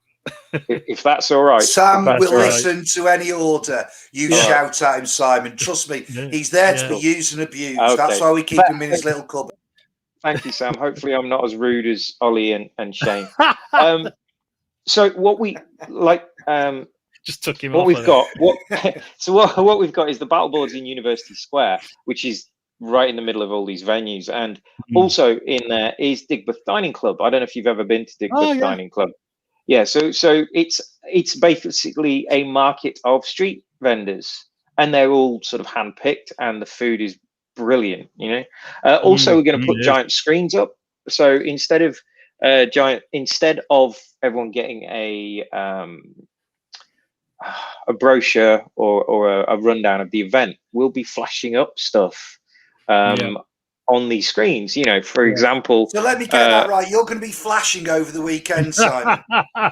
If that's all right. Sam will listen to any order you shout at him, Simon. Trust me, he's there to be used and abused. Okay. That's why we keep him in his little cupboard. Thank you, Sam. Hopefully I'm not as rude as Ollie and Shane. So what we like... just took him what off. We've got, what we've got is the battle boards in University Square, which is right in the middle of all these venues, and also in there is Digbeth Dining Club. I don't know if you've ever been to Digbeth Dining Club. Yeah, so it's basically a market of street vendors, and they're all sort of handpicked, and the food is brilliant. Also, we're going to put giant screens up. So instead of everyone getting a brochure or a rundown of the event, we'll be flashing up stuff on these screens. You know, for example. So let me get that right. You're going to be flashing over the weekend, Simon.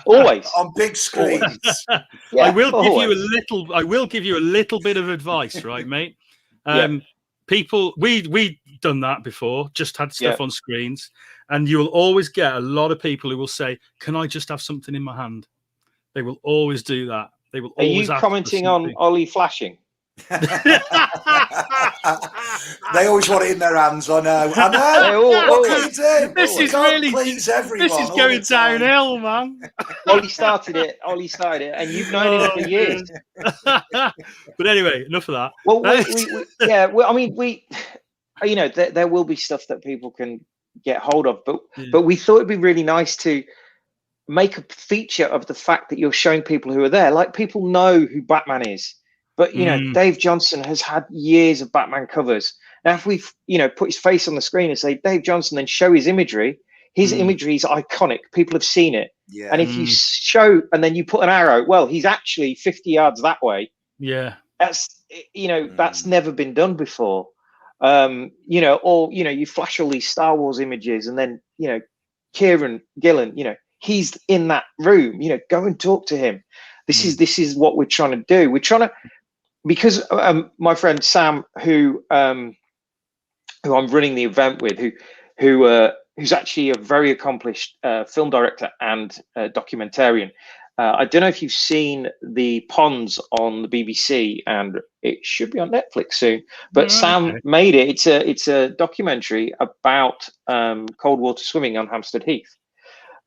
Always on big screens. Yeah, I will give you a little bit of advice, right, mate? People, we done that before. Just had stuff on screens, and you'll always get a lot of people who will say, "Can I just have something in my hand?" They will always do that. They will always. Are you commenting on Ollie flashing? They always want it in their hands. I know. What can you do? This is really please everyone. This is going downhill, man. Ollie started it, and you've known him for years. But anyway, enough of that. Well, I mean, you know, there will be stuff that people can get hold of, but we thought it'd be really nice to make a feature of the fact that you're showing people who are there. Like, people know who Batman is. But, you know, Dave Johnson has had years of Batman covers. Now, if we, you know, put his face on the screen and say Dave Johnson, then show his imagery imagery is iconic. People have seen it. Yeah. And if you show, and then you put an arrow, well, he's actually 50 yards that way. Yeah. That's, you know, that's never been done before. You know, or, you know, you flash all these Star Wars images, and then, you know, Kieran Gillen, you know, he's in that room, you know, go and talk to him. This is what we're trying to do. We're trying to, because my friend Sam, who I'm running the event with, who's actually a very accomplished film director and documentarian. I don't know if you've seen The Ponds on the BBC, and it should be on Netflix soon. But Sam made it. It's a documentary about cold water swimming on Hampstead Heath.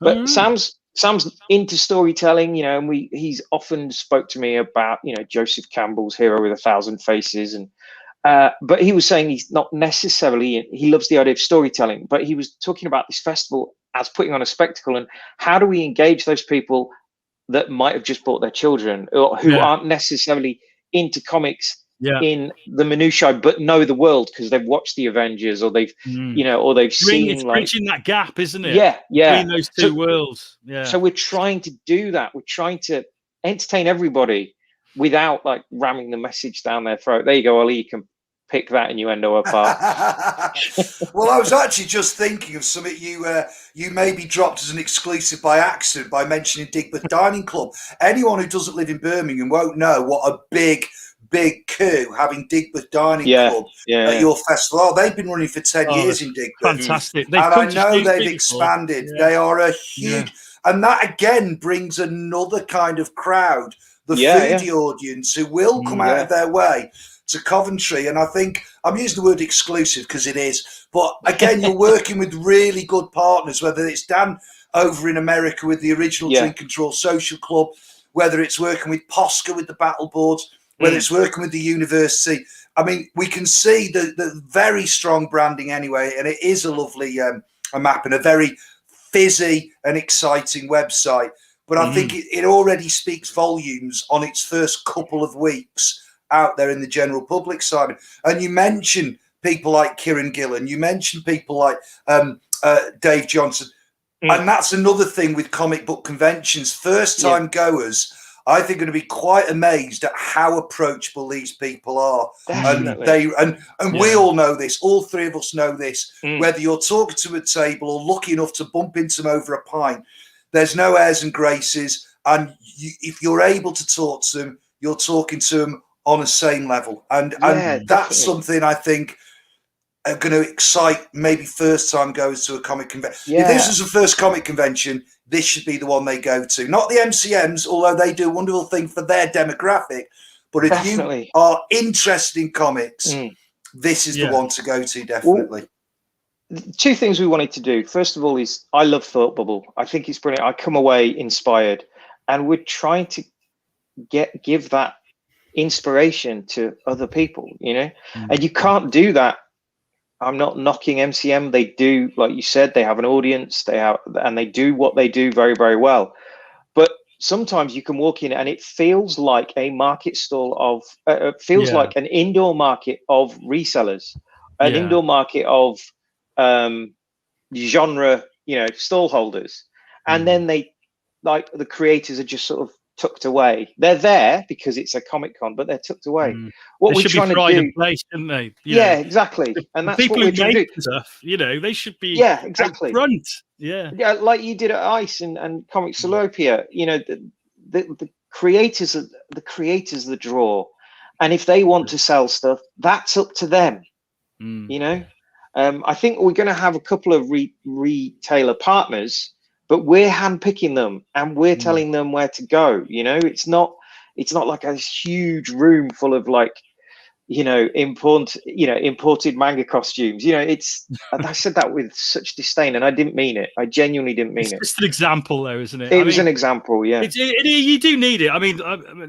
But Sam's into storytelling, you know, and he's often spoke to me about, you know, Joseph Campbell's Hero with a Thousand Faces, and but he was saying he's not necessarily, he loves the idea of storytelling, but he was talking about this festival as putting on a spectacle, and how do we engage those people that might have just bought their children, or who aren't necessarily into comics in the minutiae, but know the world because they've watched the Avengers, or they've you know, or they've seen, it's bridging that gap, isn't it? Between those two worlds. So we're trying to do that. We're trying to entertain everybody without like ramming the message down their throat. There you go, Ollie, you can pick that innuendo apart. Well, I was actually just thinking of something you maybe dropped as an exclusive by accident by mentioning Digbeth Dining Club. Anyone who doesn't live in Birmingham won't know what a big coup having Digbeth Dining Club at your festival. Oh, they've been running for 10 years in Digbeth. Fantastic. And I know they've expanded. They are a huge, and that again brings another kind of crowd, the foodie audience, who will come out of their way to Coventry. And I think I'm using the word exclusive because it is, but again, you're working with really good partners, whether it's Dan over in America with the original Drink Control Social Club, whether it's working with Posca with the battle boards, whether it's working with the university. I mean, we can see the very strong branding anyway, and it is a lovely a map and a very fizzy and exciting website. But I think it already speaks volumes on its first couple of weeks out there in the general public side. And you mentioned people like Kieran Gillen, you mentioned people like Dave Johnson. And that's another thing with comic book conventions. First time goers, I think, are going to be quite amazed at how approachable these people are. Definitely. And we all know this. All three of us know this. Whether you're talking to a table or lucky enough to bump into them over a pint, there's no airs and graces. And if you're able to talk to them, you're talking to them on a same level. And that's something I think are going to excite maybe first time goers to a comic convention. If this is the first comic convention, this should be the one they go to. Not the MCMs, although they do a wonderful thing for their demographic. But if you are interested in comics, this is the one to go to, definitely. Well, two things we wanted to do. First of all is I love Thought Bubble. I think it's brilliant. I come away inspired. And we're trying to give that inspiration to other people, you know? And you can't do that. I'm not knocking MCM. They do, like you said, they have an audience, and they do what they do very, very well. But sometimes you can walk in and it feels like a market stall of, like an indoor market of resellers, an indoor market of genre, you know, stall holders. And then they, like, the creators are just sort of tucked away. They're there because it's a Comic Con, but they're tucked away. What we're trying to do, place, shouldn't they? Yeah, exactly. And that's people what we're who trying to make do. stuff, they should be exactly out front. Yeah, like you did at ICE and Comic Salopia. The creators are the draw, and if they want to sell stuff, that's up to them. I think we're going to have a couple of retailer partners, but we're handpicking them and we're telling them where to go. It's not like a huge room full of like, imported manga costumes. I said that with such disdain, and I didn't mean it. I genuinely didn't mean it. It's just an example, though, isn't it? It was an example, yeah. You do need it. I mean,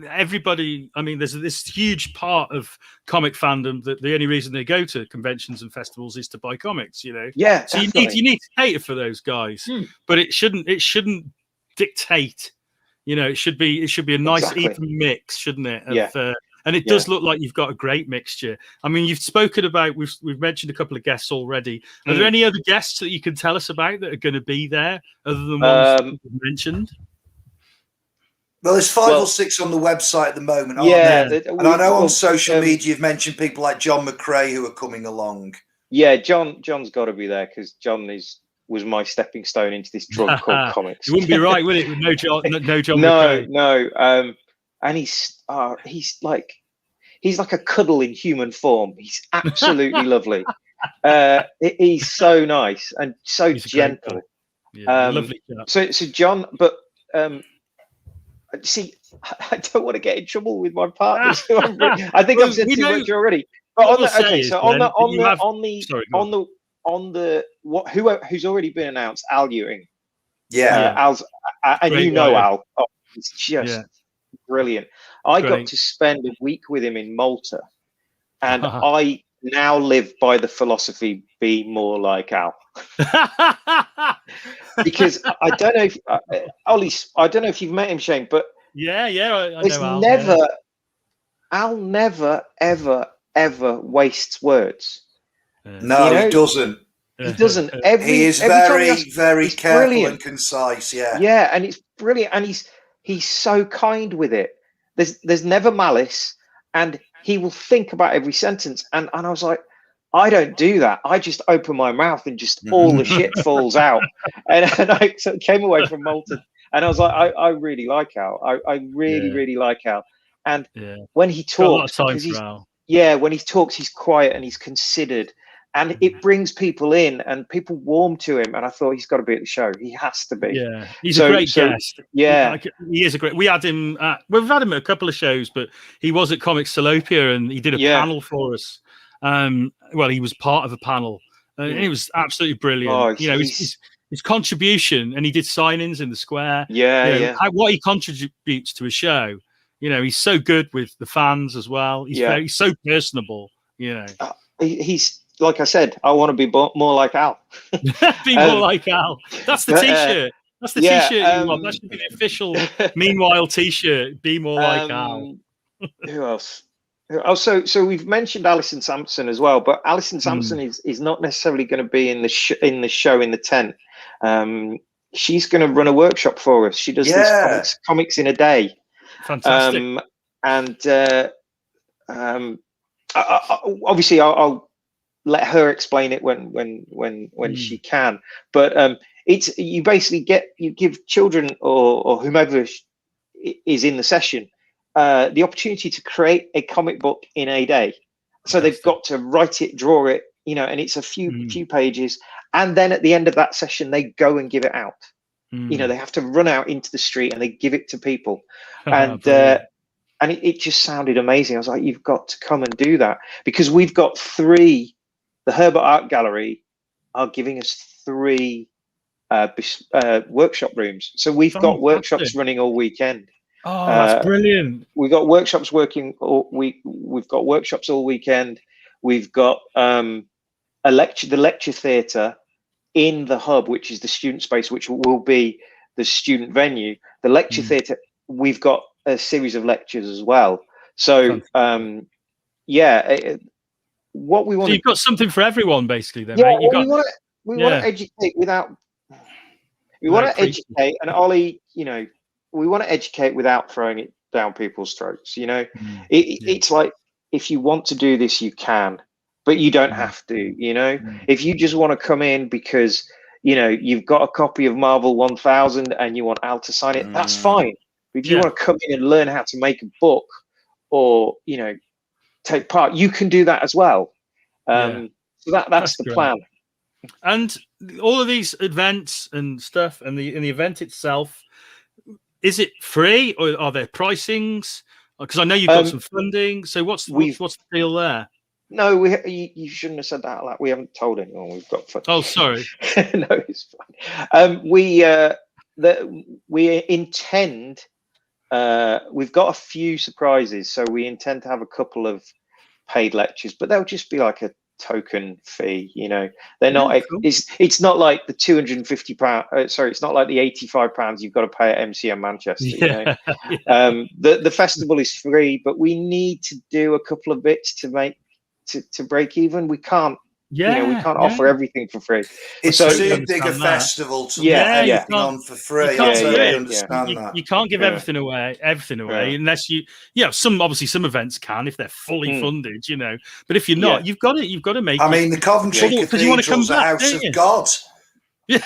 everybody. I mean, there's this huge part of comic fandom that the only reason they go to conventions and festivals is to buy comics. Yeah. So you need to cater for those guys, but it shouldn't dictate. It should be a nice even mix, shouldn't it? And it does look like you've got a great mixture. I mean, you've spoken about, we've mentioned a couple of guests already. Are there any other guests that you can tell us about that are going to be there other than ones that you've mentioned? Well, there's 5 or 6 on the website at the moment, aren't there? And I know on social media you've mentioned people like John McRae who are coming along. Yeah, John's got to be there because John was my stepping stone into this drug called comics. It wouldn't be right, would it? With no John McRae. No. And he's like a cuddle in human form. He's absolutely lovely. He's so nice and so gentle. Lovely. So John, but see, I don't want to get in trouble with my partners. I think I've said too much already. But who's already been announced, Al Ewing. Al's, and great Al. Oh, it's just brilliant. I got to spend a week with him in Malta, and I now live by the philosophy: be more like Al. Because I don't know if Ollie, I don't know if you've met him, Shane, but I know Al never ever wastes words. No, he doesn't. He doesn't. He is very careful and concise. Yeah, and it's brilliant, and he's so kind with it. There's never malice, and he will think about every sentence. And I was like, I don't do that. I just open my mouth and just all the shit falls out. And I came away from Malta, and I was like, I really like Al. I really like Al. And when he talks, when he talks, he's quiet and he's considered. And it brings people in, and people warm to him. And I thought he's got to be at the show. He has to be. Yeah, he's a great guest. Yeah, he is a great. We had him. We've had him at a couple of shows, but he was at Comic Salopia, and he did a panel for us. Well, he was part of a panel, and it was absolutely brilliant. Oh, his contribution, and he did sign-ins in the square. What he contributes to a show. He's so good with the fans as well. He's so personable. He's. Like I said, I want to be more like Al. Be more like Al. That's the T-shirt. That's the T-shirt you want. That should be the official Meanwhile T-shirt. Be more like Al. Who else? Oh, so we've mentioned Alison Sampson as well, but Alison Sampson is not necessarily going to be in the show in the tent. She's going to run a workshop for us. She does these comics in a day. Fantastic. Obviously, I'll let her explain it when she can. But it's you give children or whomever is in the session the opportunity to create a comic book in a day. So they've got to write it, draw it, and it's a few pages. And then at the end of that session, they go and give it out. They have to run out into the street and they give it to people. And it just sounded amazing. I was like, you've got to come and do that, because we've got 3. The Herbert Art Gallery are giving us 3 workshop rooms. So we've got workshops running all weekend. Oh, that's brilliant. We've got workshops working all week. We've got workshops all weekend. We've got the lecture theatre in the hub, which is the student space, which will be the student venue. The lecture theatre, we've got a series of lectures as well. So, what we want. So you've got something for everyone, basically. Then, mate. We want to educate without. We want to educate, and Ollie, to educate without throwing it down people's throats. You know, it's like, if you want to do this, you can, but you don't have to. You know, if you just want to come in because, you know, you've got a copy of Marvel 1000 and you want Al to sign it, that's fine. But if you want to come in and learn how to make a book, or, you know, take part, you can do that as well. So that's the plan. And all of these events and stuff, and the event itself, is it free, or are there pricings? Because I know you've got some funding. So what's the deal there? No, you shouldn't have said that. Like, we haven't told anyone we've got funding. Oh, sorry. No, it's fine. We intend. We've got a few surprises, so we intend to have a couple of paid lectures, but they'll just be like a token fee. You know, they're not. Cool. It's not like the £250. Sorry, it's not like the £85 you've got to pay at MCM Manchester. You know? The festival is free, but we need to do a couple of bits to make to break even. We can't. You know, we can't offer everything for free. It's too big a festival to put everything on for free. I totally understand that. You can't give everything away, unless some events can if they're fully funded, you know. But if you're not, you've got to make. I mean, the Coventry Cathedral's a house of God. Yeah.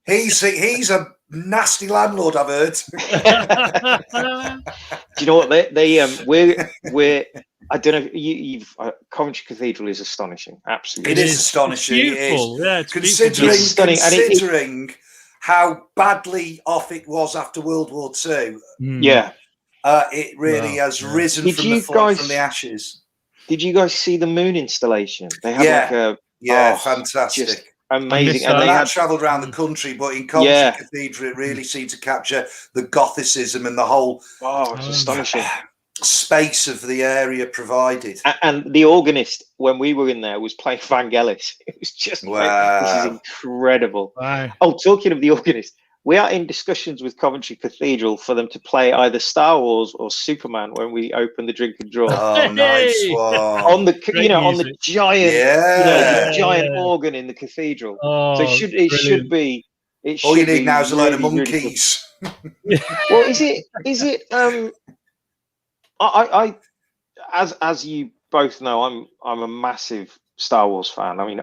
He's a nasty landlord, I've heard. Do you know what we're I don't know. You've Coventry Cathedral is astonishing. Absolutely, it is astonishing. Beautiful. It is. Yeah, it's considering how badly off it was after World War II. It really has risen from the ashes. Did you guys see the moon installation? They had fantastic. Amazing. And they travelled around the country, but in Coventry Cathedral, it really seemed to capture the Gothicism and the whole it's astonishing space of the area provided. And the organist, when we were in there, was playing Vangelis. It was just this is incredible. Wow. Oh, talking of the organist, we are in discussions with Coventry Cathedral for them to play either Star Wars or Superman when we open the Drink and Draw. Oh, nice one. On the on the giant the giant organ in the cathedral. So it should be. All you need now is a load of monkeys. Really well, is it? I as you both know, I'm a massive Star Wars fan. I mean,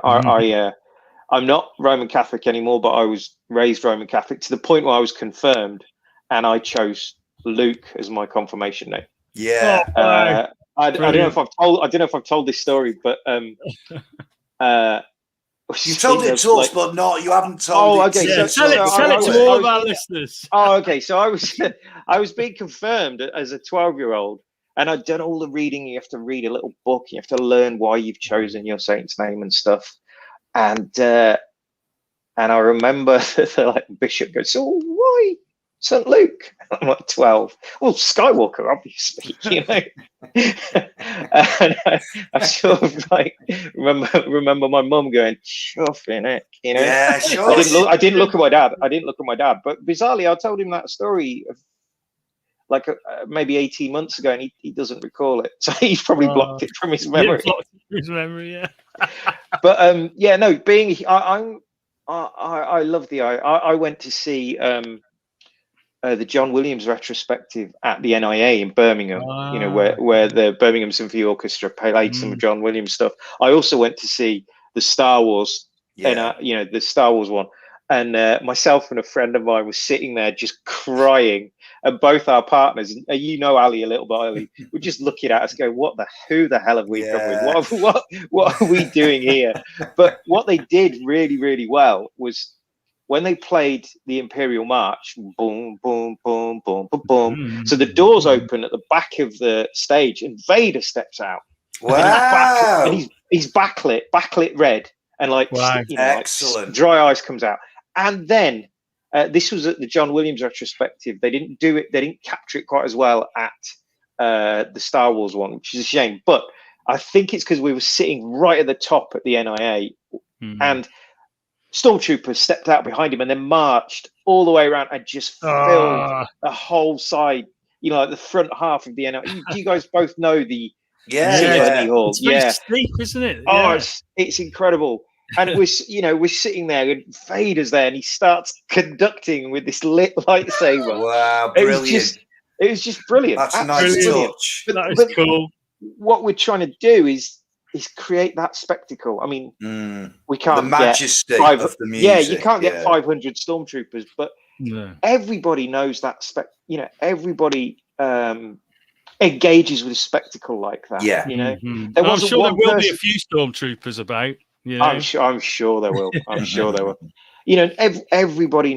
I'm not Roman Catholic anymore, but I was raised Roman Catholic to the point where I was confirmed, and I chose Luke as my confirmation name. Yeah. I don't know if I've told this story, but you told it to us, but you haven't told it. Okay. Tell it to all of our listeners. Okay. So I was being confirmed as a 12-year-old, and I'd done all the reading. You have to read a little book. You have to learn why you've chosen your saint's name and stuff. And I remember the bishop goes, "So why St. Luke?" I'm like 12. Well, Skywalker, obviously, you know. And I sort of remember my mum going, "Chuffing it," you know. Yeah, sure. I didn't look at my dad. But bizarrely, I told him that story of maybe 18 months ago, and he doesn't recall it. So he's probably blocked it from his memory. But I love I went to see the John Williams retrospective at the NIA in Birmingham, you know, where the Birmingham Symphony Orchestra played some of John Williams stuff. I also went to see the Star Wars, the Star Wars one. And myself and a friend of mine was sitting there just crying, and both our partners, you know Ali a little bit, Ali, were just looking at us going, who the hell have we come with? What are we doing here? But what they did really, really well was when they played the Imperial March, boom, boom, boom, boom, boom, boom. So the doors open at the back of the stage, and Vader steps out. Wow! And he's backlit red, and excellent. Dry ice comes out. And then this was at the John Williams retrospective. They didn't do it. They didn't capture it quite as well at the Star Wars one, which is a shame. But I think it's because we were sitting right at the top at the NIA, and stormtroopers stepped out behind him and then marched all the way around and just filled the whole side. You know, like the front half of the NIA. Do you guys both know the hall? It's very steep, isn't it? Oh, it's incredible. and we're sitting there, and Vader's there, and he starts conducting with this lit lightsaber. Wow, brilliant! It was just brilliant. That's a nice touch. That is cool. What we're trying to do is create that spectacle. I mean, we can't the majesty of the music. Yeah, you can't get 500 stormtroopers, but everybody knows that everybody engages with a spectacle like that. Yeah, I'm sure there will be a few stormtroopers about. You know? I'm sure there will. I'm sure there will. Everybody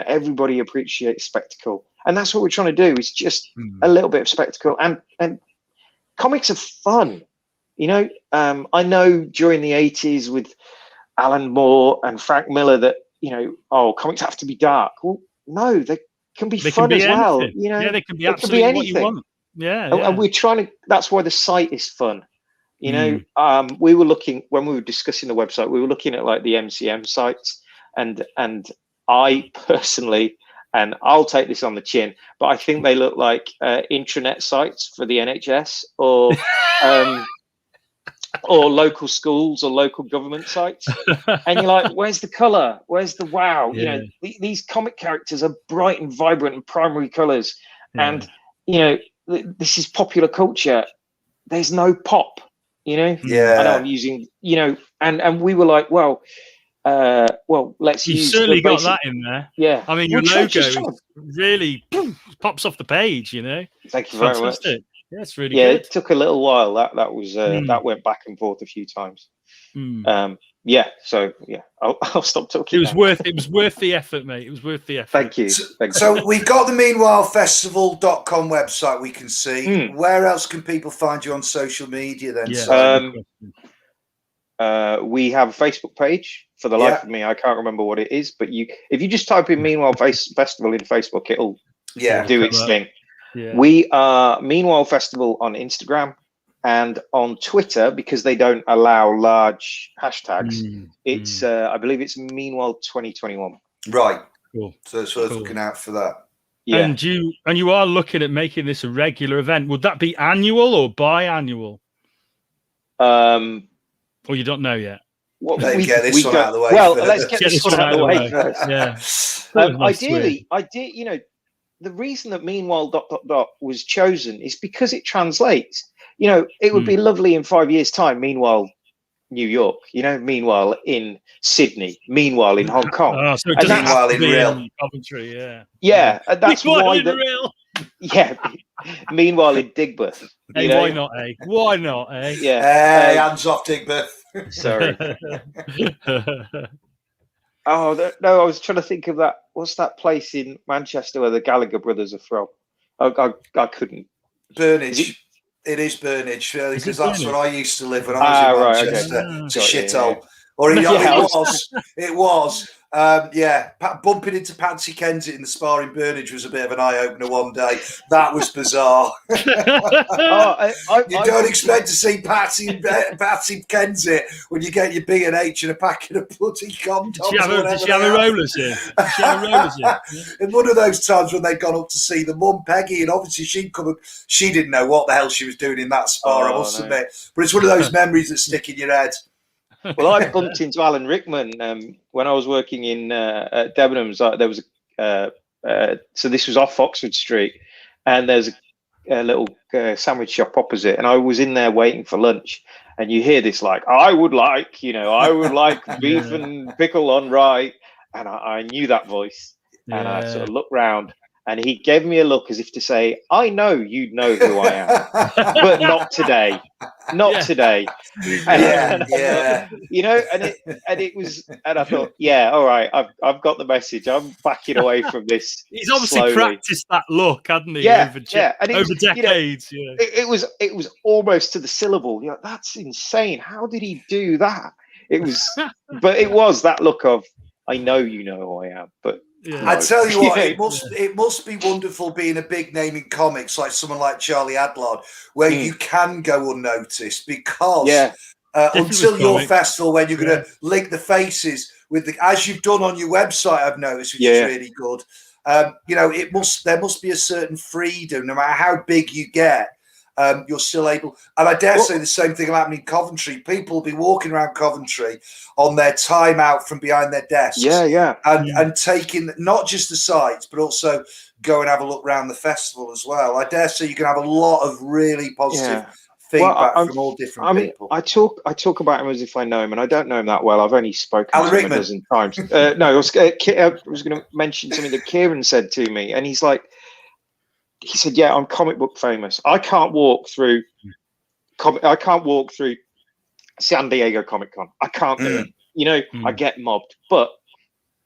everybody appreciates spectacle, and that's what we're trying to do. Is just a little bit of spectacle, and comics are fun. I know during the 80s with Alan Moore and Frank Miller that comics have to be dark. Well, no, they can be fun as well. They can be absolutely what you want. And we're trying to. That's why the site is fun. We were looking when we were discussing the website. We were looking at like the MCM sites, and I personally, and I'll take this on the chin, but I think they look like intranet sites for the NHS or local schools or local government sites. And you're like, where's the color? Where's the wow? These comic characters are bright and vibrant and primary colors, and this is popular culture. There's no pop. I know I'm using, and we were like, let's use. You certainly got that in there. Yeah. I mean, your logo really pops off the page, Thank you very much. Yeah, it's really good. It took a little while. That was that went back and forth a few times. I'll stop talking. It was worth the effort, mate. It was worth the effort. Thank you. So we've got the meanwhilefestival.com website we can see. Where else can people find you on social media then? We have a Facebook page. For the life of me, I can't remember what it is, but if you just type in Meanwhile Festival in Facebook, it'll do its thing. Yeah. We are Meanwhile Festival on Instagram and on Twitter, because they don't allow large hashtags. It's I believe it's Meanwhile 2021. Right. Cool. So it's worth looking out for that. Yeah. And you are looking at making this a regular event. Would that be annual or biannual? Or you don't know yet? Let's get this one out of the way. Well, let's get this one out of the way first. Yeah. Ideally, the reason that Meanwhile ... was chosen is because it translates. It would be lovely in 5 years' time. Meanwhile, New York. Meanwhile in Sydney. Meanwhile in Hong Kong. Oh, so it doesn't meanwhile in real Coventry. Yeah. Yeah, and that's why real. Yeah. Meanwhile in Digbeth. Hey, why not, eh? Why not, eh? Yeah. Hey, hands off Digbeth. Sorry. No, I was trying to think of that. What's that place in Manchester where the Gallagher brothers are from? I couldn't. Burnage. It is Burnage, because that's where I used to live when I was in Manchester. Okay. It's a shithole. Or it was. Bumping into Patsy Kensit in the spa in Burnage was a bit of an eye-opener one day. That was bizarre. You don't expect to see Patsy Kensit when you get your B&H and a packet of bloody condoms. Did she have her rollers in? And one of those times when they'd gone up to see the mum, Peggy, and obviously she'd come up, she didn't know what the hell she was doing in that spa, I must admit. But it's one of those memories that stick in your head. Well, I bumped into Alan Rickman when I was working in Debenhams. There was so this was off Oxford Street, and there's a little sandwich shop opposite, and I was in there waiting for lunch, and you hear this like, I would like beef and pickle on rye, and I knew that voice, and I sort of looked round. And he gave me a look as if to say, I know you know who I am, but not today. Not today. And it was, and I thought, all right, I've got the message. I'm backing away from this. He's obviously practiced that look, hadn't he? Over decades. It was almost to the syllable. That's insane. How did he do that? It was, but it was that look of, I know you know who I am, but. Yeah. I tell you what, it must be wonderful being a big name in comics, like someone like Charlie Adlard, where you can go unnoticed, because until your festival, when you're going to link the faces with as you've done on your website, I've noticed, which is really good. There must be a certain freedom, no matter how big you get. you're still able. And I dare say the same thing will happen in Coventry. People will be walking around Coventry on their time out from behind their desks. And taking not just the sights, but also go and have a look around the festival as well. I dare say you can have a lot of really positive feedback from all different people. I talk about him as if I know him, and I don't know him that well. I've only spoken to him a dozen times. No, I was going to mention something that Kieran said to me, and he said, "Yeah, I'm comic book famous. I can't walk through San Diego Comic Con. I can't do it. You know, I get mobbed, but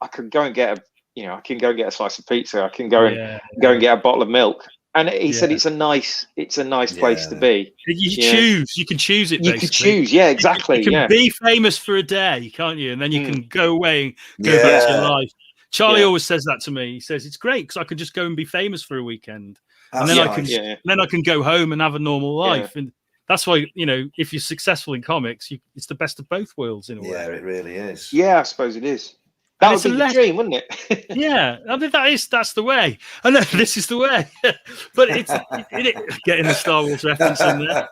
I can go and get a slice of pizza. I can go and get a bottle of milk." And he said it's a nice place to be. You can choose it. You can choose, exactly. You can be famous for a day, can't you? And then you can go away and go back to your life. Charlie always says that to me. He says it's great because I can just go and be famous for a weekend, and then I can go home and have a normal life. And that's why, you know, if you're successful in comics, it's the best of both worlds in a way. Yeah, it really is. Yeah, I suppose it is. That would be the dream, wouldn't it? Yeah, I mean that's the way. I know this is the way, but it's getting the Star Wars reference in there.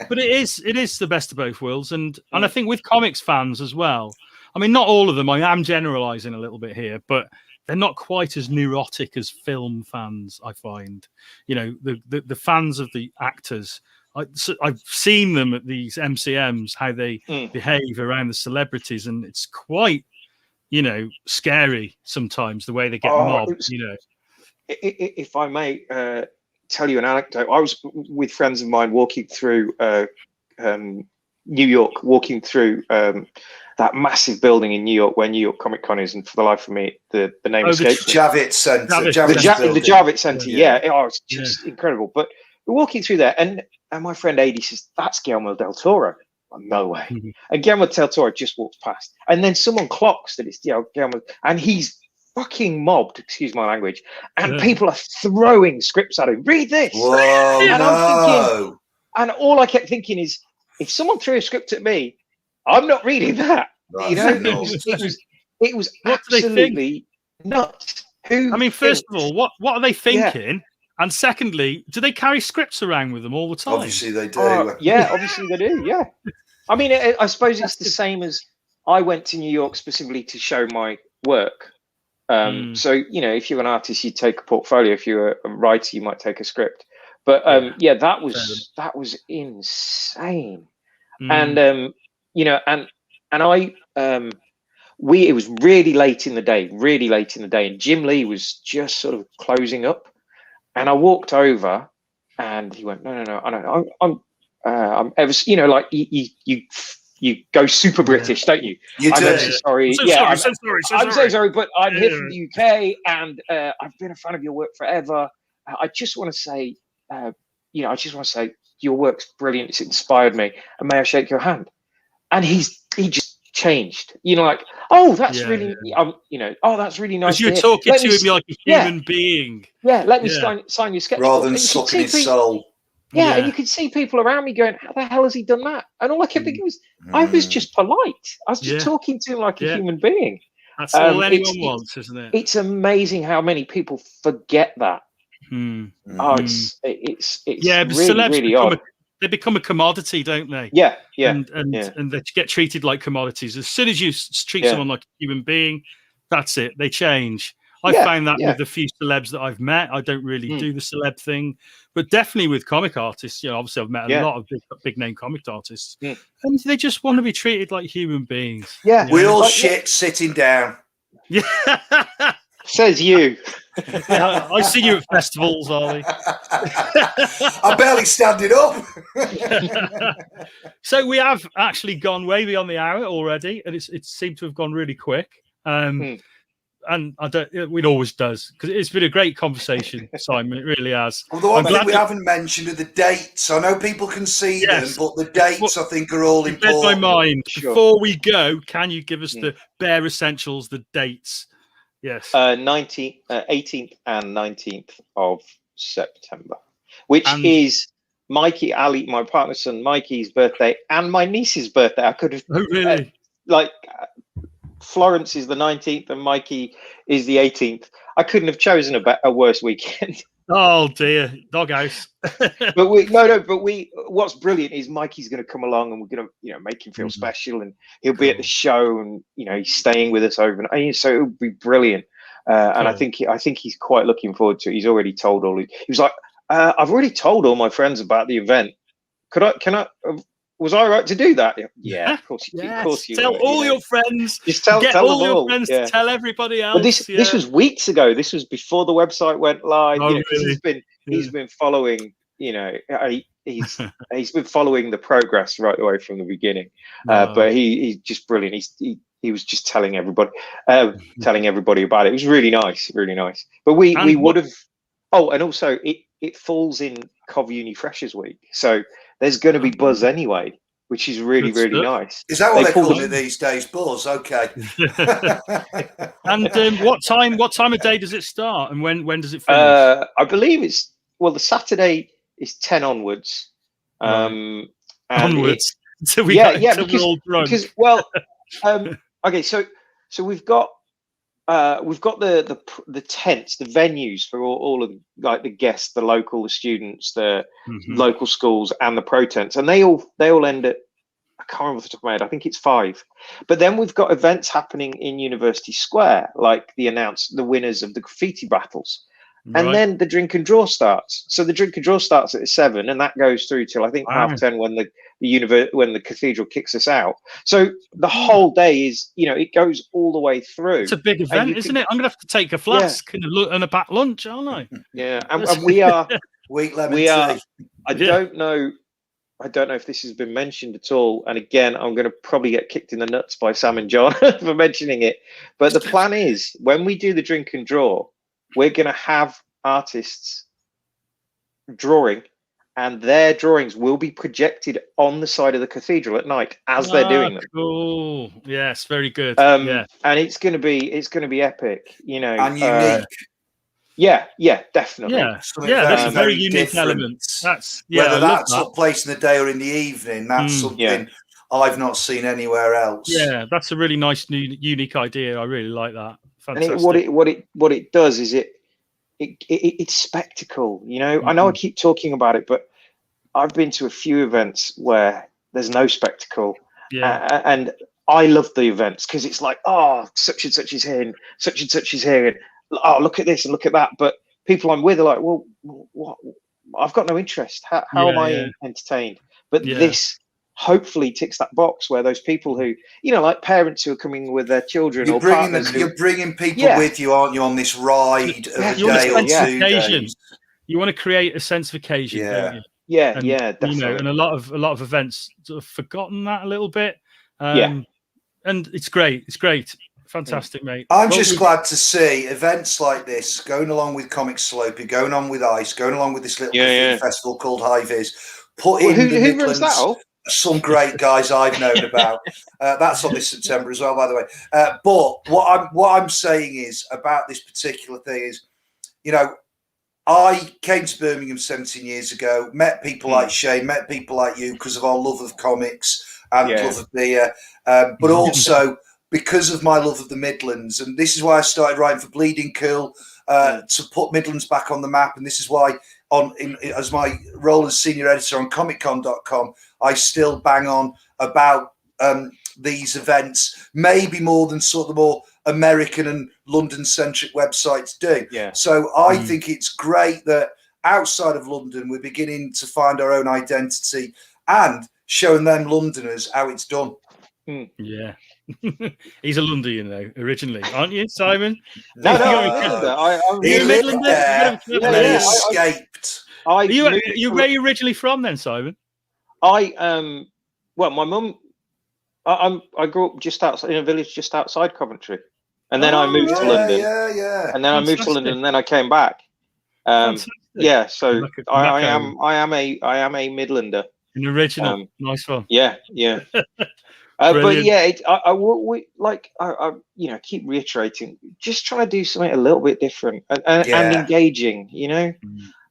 But it is the best of both worlds, and I think with comics fans as well. I mean, not all of them. I am generalising a little bit here, but they're not quite as neurotic as film fans. I find, you know, the fans of the actors. I've seen them at these MCMs, how they behave around the celebrities, and it's quite, you know, scary sometimes the way they get mobbed. You know, if I may tell you an anecdote, I was with friends of mine walking through New York, walking through that massive building in New York where New York Comic Con is, and for the life of me, the name escapes me. Javits Center. The Javits Center. It's just incredible. But we're walking through there, and my friend Adi says, "That's Guillermo del Toro." No way. And Guillermo del Toro just walks past, and then someone clocks that it's Guillermo, and he's fucking mobbed, excuse my language, and people are throwing scripts at him. Read this. Whoa, and I'm thinking, and all I kept thinking is, if someone threw a script at me, I'm not reading that. Right. You know, it was absolutely nuts. I mean, first of all, what are they thinking? And secondly, do they carry scripts around with them all the time? Obviously they do. Obviously they do. Yeah. I mean, I suppose it's the same as I went to New York specifically to show my work. So, you know, if you're an artist, you take a portfolio. If you're a writer, you might take a script. But that was insane. And you know, and I it was really late in the day, and Jim Lee was just sort of closing up. And I walked over, and he went, "No, I know. I'm ever, you know, like you go super British, don't you? You do. I'm so sorry. I'm so sorry, but I'm here from the UK, and I've been a fan of your work forever. I just want to say, your work's brilliant. It's inspired me, and may I shake your hand?" And he just changed, you know, like, "Oh, that's really that's really nice." You're talking to him like a human being. Let me sign your sketchbook. Rather than sucking his soul. And you could see people around me going, "How the hell has he done that?" And all I kept thinking was, I was just polite. I was just talking to him like a human being. That's all anyone wants, isn't it? It's amazing how many people forget that. It's really odd. They become a commodity, don't they? Yeah. And they get treated like commodities. As soon as you treat someone like a human being, that's it. They change. I found that with the few celebs that I've met. I don't really do the celeb thing, but definitely with comic artists. You know, obviously I've met a lot of big name comic artists, and they just want to be treated like human beings. Yeah, we all shit sitting down. Yeah. Says you. I see you at festivals, Ollie. I'm barely standing up. So we have actually gone way beyond the hour already, and it seemed to have gone really quick. And it always does, because it's been a great conversation, Simon. It really has. Well, the one thing we haven't mentioned are the dates. I know people can see them, but the dates I think are all important. My mind. Sure. Before we go, can you give us the bare essentials, the dates? Yes. 18th and 19th of September, which is Mikey, Ali, my partner's son Mikey's birthday, and my niece's birthday. I could have. Oh, really? Florence is the 19th and Mikey is the 18th. I couldn't have chosen a worse weekend. Oh dear, doghouse. But what's brilliant is Mikey's going to come along, and we're going to, make him feel special, and he'll be at the show, and he's staying with us overnight, so it'll be brilliant. And I think he's quite looking forward to it. He's already told he was like, I've already told all my friends about the event. Was I right to do that? Yeah, of course. Yes. Of course you tell were, all your friends. Just tell all your all. friends to tell everybody else. But this was weeks ago. This was before the website went live. Oh, because really? he's been following. He's been following the progress right away from the beginning. But he's just brilliant. He was just telling everybody about it. It was really nice, really nice. But we would have. Oh, and also it falls in Cov Uni Freshers Week, so there's going to be buzz anyway, which is really nice. Is that what they call it these days? Buzz, okay. And what time of day does it start, and when does it finish? I believe the Saturday is 10 onwards. Onwards. So because okay, so we've got the tents, the venues for all of the guests, the local, the students, the local schools, and the pro tents, and they all end at, I can't remember off the top of my head, I think it's 5. But then we've got events happening in University Square, like the winners of the graffiti battles. Right. And then the drink and draw starts. So the drink and draw starts at 7, and that goes through till I think 10:30 when the cathedral kicks us out. So the whole day is, it goes all the way through. It's a big event, isn't it? I'm gonna have to take a flask and a packed lunch, aren't I? Yeah, and we are weak lemon tea. I don't know if this has been mentioned at all. And again, I'm going to probably get kicked in the nuts by Sam and John for mentioning it. But the plan is, when we do the drink and draw, we're going to have artists drawing, and their drawings will be projected on the side of the cathedral at night as they're doing them. Cool. Yes, very good. And it's going to be epic, and unique. Yeah, definitely. That's a very unique element. Whether that took place in the day or in the evening, that's something I've not seen anywhere else. Yeah, that's a really nice, unique idea. I really like that. Fantastic. And what it does is it's spectacle. I know I keep talking about it, but I've been to a few events where there's no spectacle. Yeah. And I love the events because it's like, oh, such and such is here, and such is here, and oh, look at this and look at that. But people I'm with are like, well, what? I've got no interest. How am I entertained? But this hopefully ticks that box where those people who, like parents who are coming with their children, you're bringing people with you, aren't you, on this ride of a day or 2 days? You want to create a sense of occasion, don't you? Yeah, definitely. And a lot of events sort of forgotten that a little bit. And it's great. It's great. Fantastic, mate. I'm just glad to see events like this going along with Comic Slopey, going on with ICE, going along with this little festival called High Viz. Who runs that off? Some great guys I've known about. That's on this September as well, by the way. But what I'm saying is about this particular thing is, I came to Birmingham 17 years ago, met people like Shane, met people like you because of our love of comics and love of beer, but also because of my love of the Midlands. And this is why I started writing for Bleeding Cool, to put Midlands back on the map. And this is why, as my role as senior editor on comiccon.com, I still bang on about these events, maybe more than sort of the more American and London-centric websites do. Yeah. So I think it's great that outside of London, we're beginning to find our own identity and showing them Londoners how it's done. Yeah. He's a Londonian though, originally, aren't you, Simon? No, I'm he lived there, and then he escaped. Where are you originally from then, Simon? Well, my mum, I grew up just outside in a village just outside Coventry, and then I moved to London. And then I moved to London, and then I came back. So I am a Midlander. An original, nice one. Yeah. But yeah, I keep reiterating, just trying to do something a little bit different and engaging,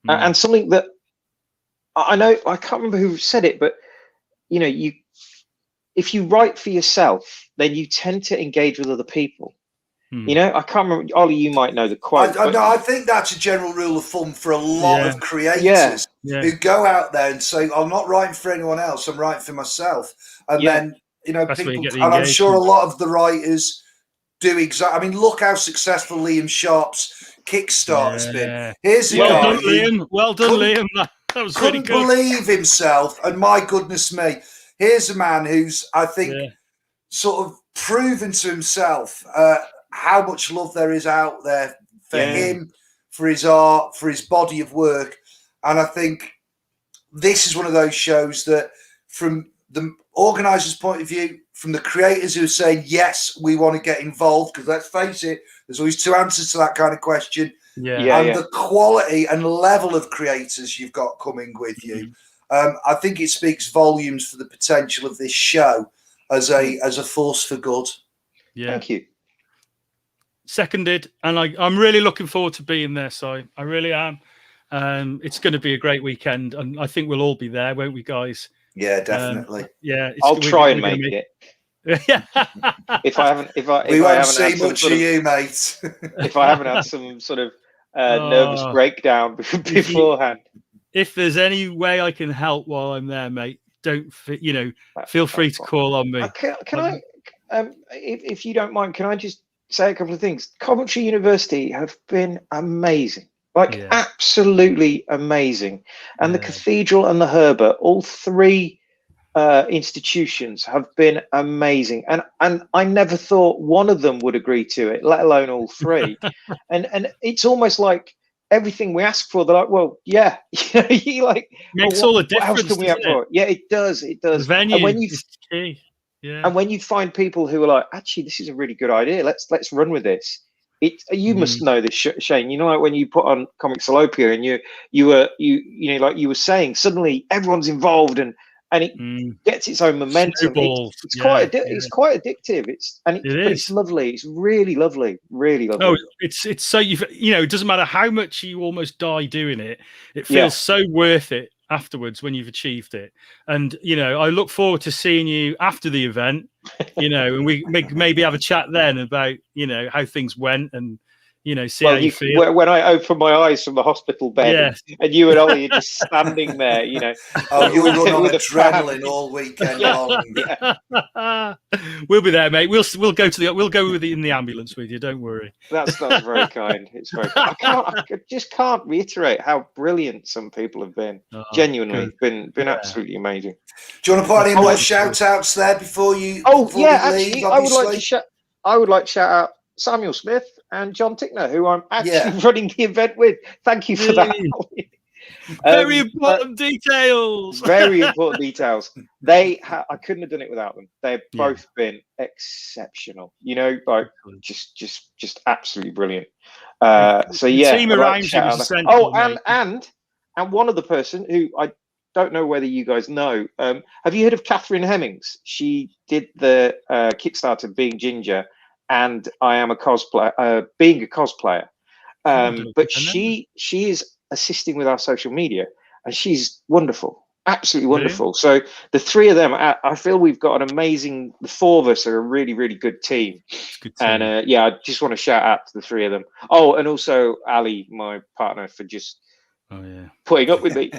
and something that I know, I can't remember who said it, but if you write for yourself, then you tend to engage with other people. You know, I can't remember. Ollie, you might know the quote. I think that's a general rule of thumb for a lot of creators who go out there and say, "I'm not writing for anyone else. I'm writing for myself." And then, you know, that's people, and I'm sure a lot of the writers do exactly. I mean, look how successful Liam Sharp's Kickstarter's been. Here's a guy. Well done, Liam. Well done, Liam. That was really good. Couldn't believe himself, and my goodness me, here's a man who's, I think, sort of proven to himself how much love there is out there for him, for his art, for his body of work. And I think this is one of those shows that, from the organisers' point of view, from the creators who are saying, yes, we want to get involved, because let's face it, there's always two answers to that kind of question. The quality and level of creators you've got coming with you. I think it speaks volumes for the potential of this show as a force for good. Thank you. Seconded, and I'm really looking forward to being there. So I really am. It's going to be a great weekend, and I think we'll all be there, won't we, guys? Yeah, definitely. I'll try and make it. If I haven't, we won't see much of you, mate. If I haven't had some sort of nervous breakdown beforehand. If there's any way I can help while I'm there, mate, feel free to call on me. Can I, if you don't mind, can I just say a couple of things? Coventry University have been amazing, absolutely amazing. And the Cathedral and the Herbert, all three institutions have been amazing. And I never thought one of them would agree to it, let alone all three. and it's almost like everything we ask for, they're like, well, yeah, you like makes all the difference. What else can we have for it? Yeah, it does. It does. The venue and when you, is key. Yeah. And when you find people who are like, actually, this is a really good idea. Let's run with this. You must know this, Shane. You know, like when you put on Comic Salopia and you know, like you were saying, suddenly everyone's involved and it gets its own momentum. It's quite addictive. It's lovely. It's really lovely. Really lovely. Oh, it's so it doesn't matter how much you almost die doing it. It feels so worth it afterwards when you've achieved it. And I look forward to seeing you after the event. And we maybe have a chat then about how things went and see how you feel. When I open my eyes from the hospital bed and you and Ollie are just standing there, Oh, you'll run on adrenaline all weekend long. We'll be there, mate. We'll go in the ambulance with you. Don't worry. That's very kind. It's very kind. I just can't reiterate how brilliant some people have been. Genuinely, been absolutely amazing. Do you want to put any more shout outs there before you? Actually, I would like to shout out Samuel Smith and John Tickner, who I'm actually running the event with. Thank you for that. Very important details. Very important details. I couldn't have done it without them. They've both been exceptional. Like just absolutely brilliant. Team around you was essential. And one other person who I don't know whether you guys know. Have you heard of Catherine Hemmings? She did the Kickstarter Being Ginger. And I am being a cosplayer. But she is assisting with our social media, and she's wonderful, absolutely wonderful. Really? So the three of them, I feel we've got an amazing. The four of us are a really, really good team. And I just want to shout out to the three of them. Oh, and also Ali, my partner, for just putting up with me.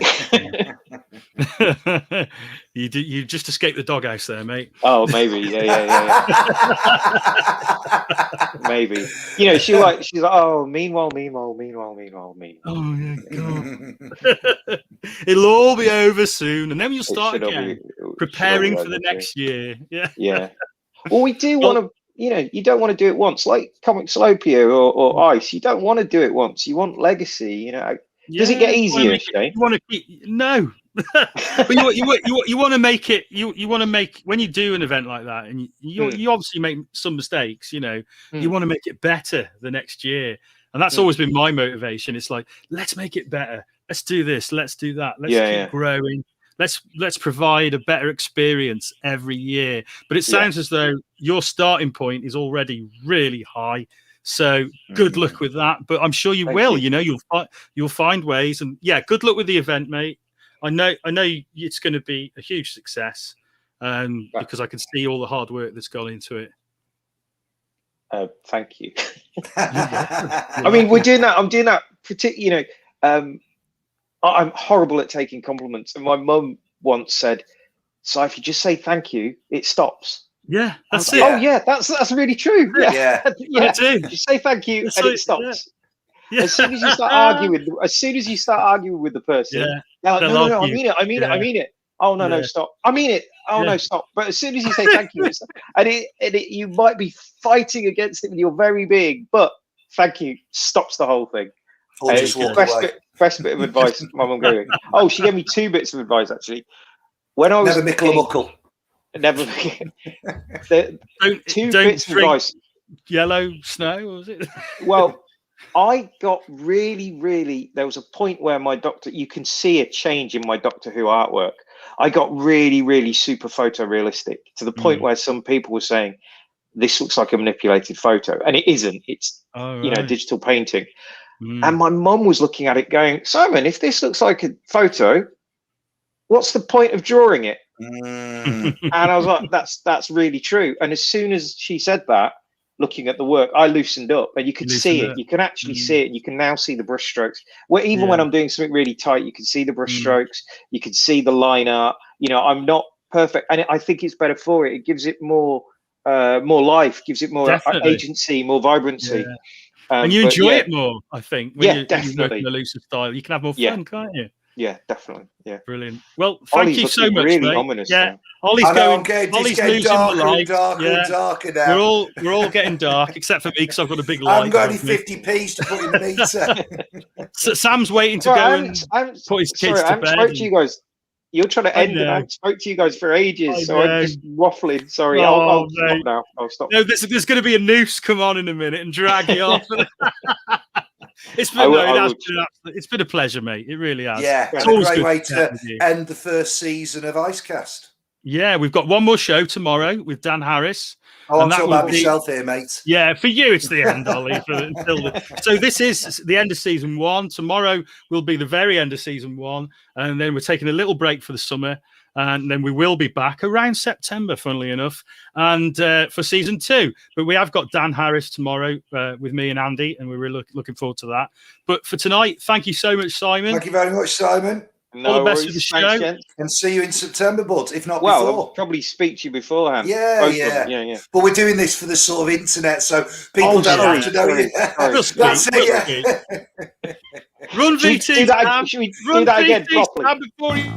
You just escaped the doghouse there, mate. Oh, maybe. Yeah. Maybe. She's like, oh, meanwhile. Oh yeah, God. It'll all be over soon, and then you'll start again, preparing for the next year. Yeah. Well, we do want to. You don't want to do it once, like Comic Salopia or Ice. You don't want to do it once. You want legacy. Does it get easier, Shane? You want to no. But you want to make it. You want to make, when you do an event like that, and you obviously make some mistakes. You want to make it better the next year, and that's always been my motivation. It's like, let's make it better. Let's do this. Let's do that. Let's keep growing. Let's provide a better experience every year. But it sounds as though your starting point is already really high. So good luck with that. But I'm sure you will. You'll find ways. And good luck with the event, mate. I know it's going to be a huge success because I can see all the hard work that's gone into it. Thank you. I mean, we're doing that. I'm doing that. I'm horrible at taking compliments, and my mum once said, "So if you just say thank you, it stops." Yeah, that's it. Like, oh yeah, that's really true. Yeah, yeah. Just say thank you, and it stops. Yeah. As soon as you start arguing, with the person, they're like, no, I mean it. Oh no, stop. I mean it. Oh no, stop. But as soon as you say thank you, you might be fighting against it with your very being, but thank you stops the whole thing. Or just walk away. Best bit of advice my mum gave me. Oh, she gave me 2 bits of advice actually. When I was never mickle a muckle. Never. Two bits of advice. Yellow snow, was it? Well, I got really. There was a point where my Doctor, you can see a change in my Doctor Who artwork. I got really super photorealistic to the point where some people were saying this looks like a manipulated photo, and it isn't. It's digital painting. And my mum was looking at it going, Simon, if this looks like a photo, what's the point of drawing it? And I was like, that's really true. And as soon as she said that, looking at the work, I loosened up, and you could see it. You can actually see it. You can now see the brush strokes. Even when I'm doing something really tight, you can see the brush strokes. You can see the line art. I'm not perfect, and I think it's better for it. It gives it more life, gives it more agency, more vibrancy. Yeah. And you enjoy it more, I think. When definitely. You work in a looser style, you can have more fun, can't you? Yeah, definitely. Yeah, brilliant. Well, thank you so much, really mate. Ominous, Ollie's Ollie's losing darker. Now. We're all getting dark, except for me because I've got a big light. I haven't got any 50p's to put in the meter. So Sam's waiting to go and put his kids to bed. Spoke to you guys. You're trying to end, and I spoke to you guys for ages, so I'm just waffling. Sorry, I'll stop now. I'll stop. No, there's going to be a noose come on in a minute and drag you off. It's been a pleasure, mate. It really has. Yeah, it's a great way to end the first season of Icecast. Yeah, we've got one more show tomorrow with Dan Harris. Oh, I'm talking about myself here, mate. Yeah, for you, it's the end, Ollie. So this is the end of season 1. Tomorrow will be the very end of season 1. And then we're taking a little break for the summer. And then we will be back around September, funnily enough, and for season 2. But we have got Dan Harris tomorrow with me and Andy, and we're really looking forward to that. But for tonight, thank you so much, Simon. Thank you very much, Simon. All the best for the show. And see you in September, bud, if not before. I'll probably speak to you beforehand. Yeah. But we're doing this for the sort of internet, so people don't have to know it. That's it, Run VT. Should we do that again properly? Before you...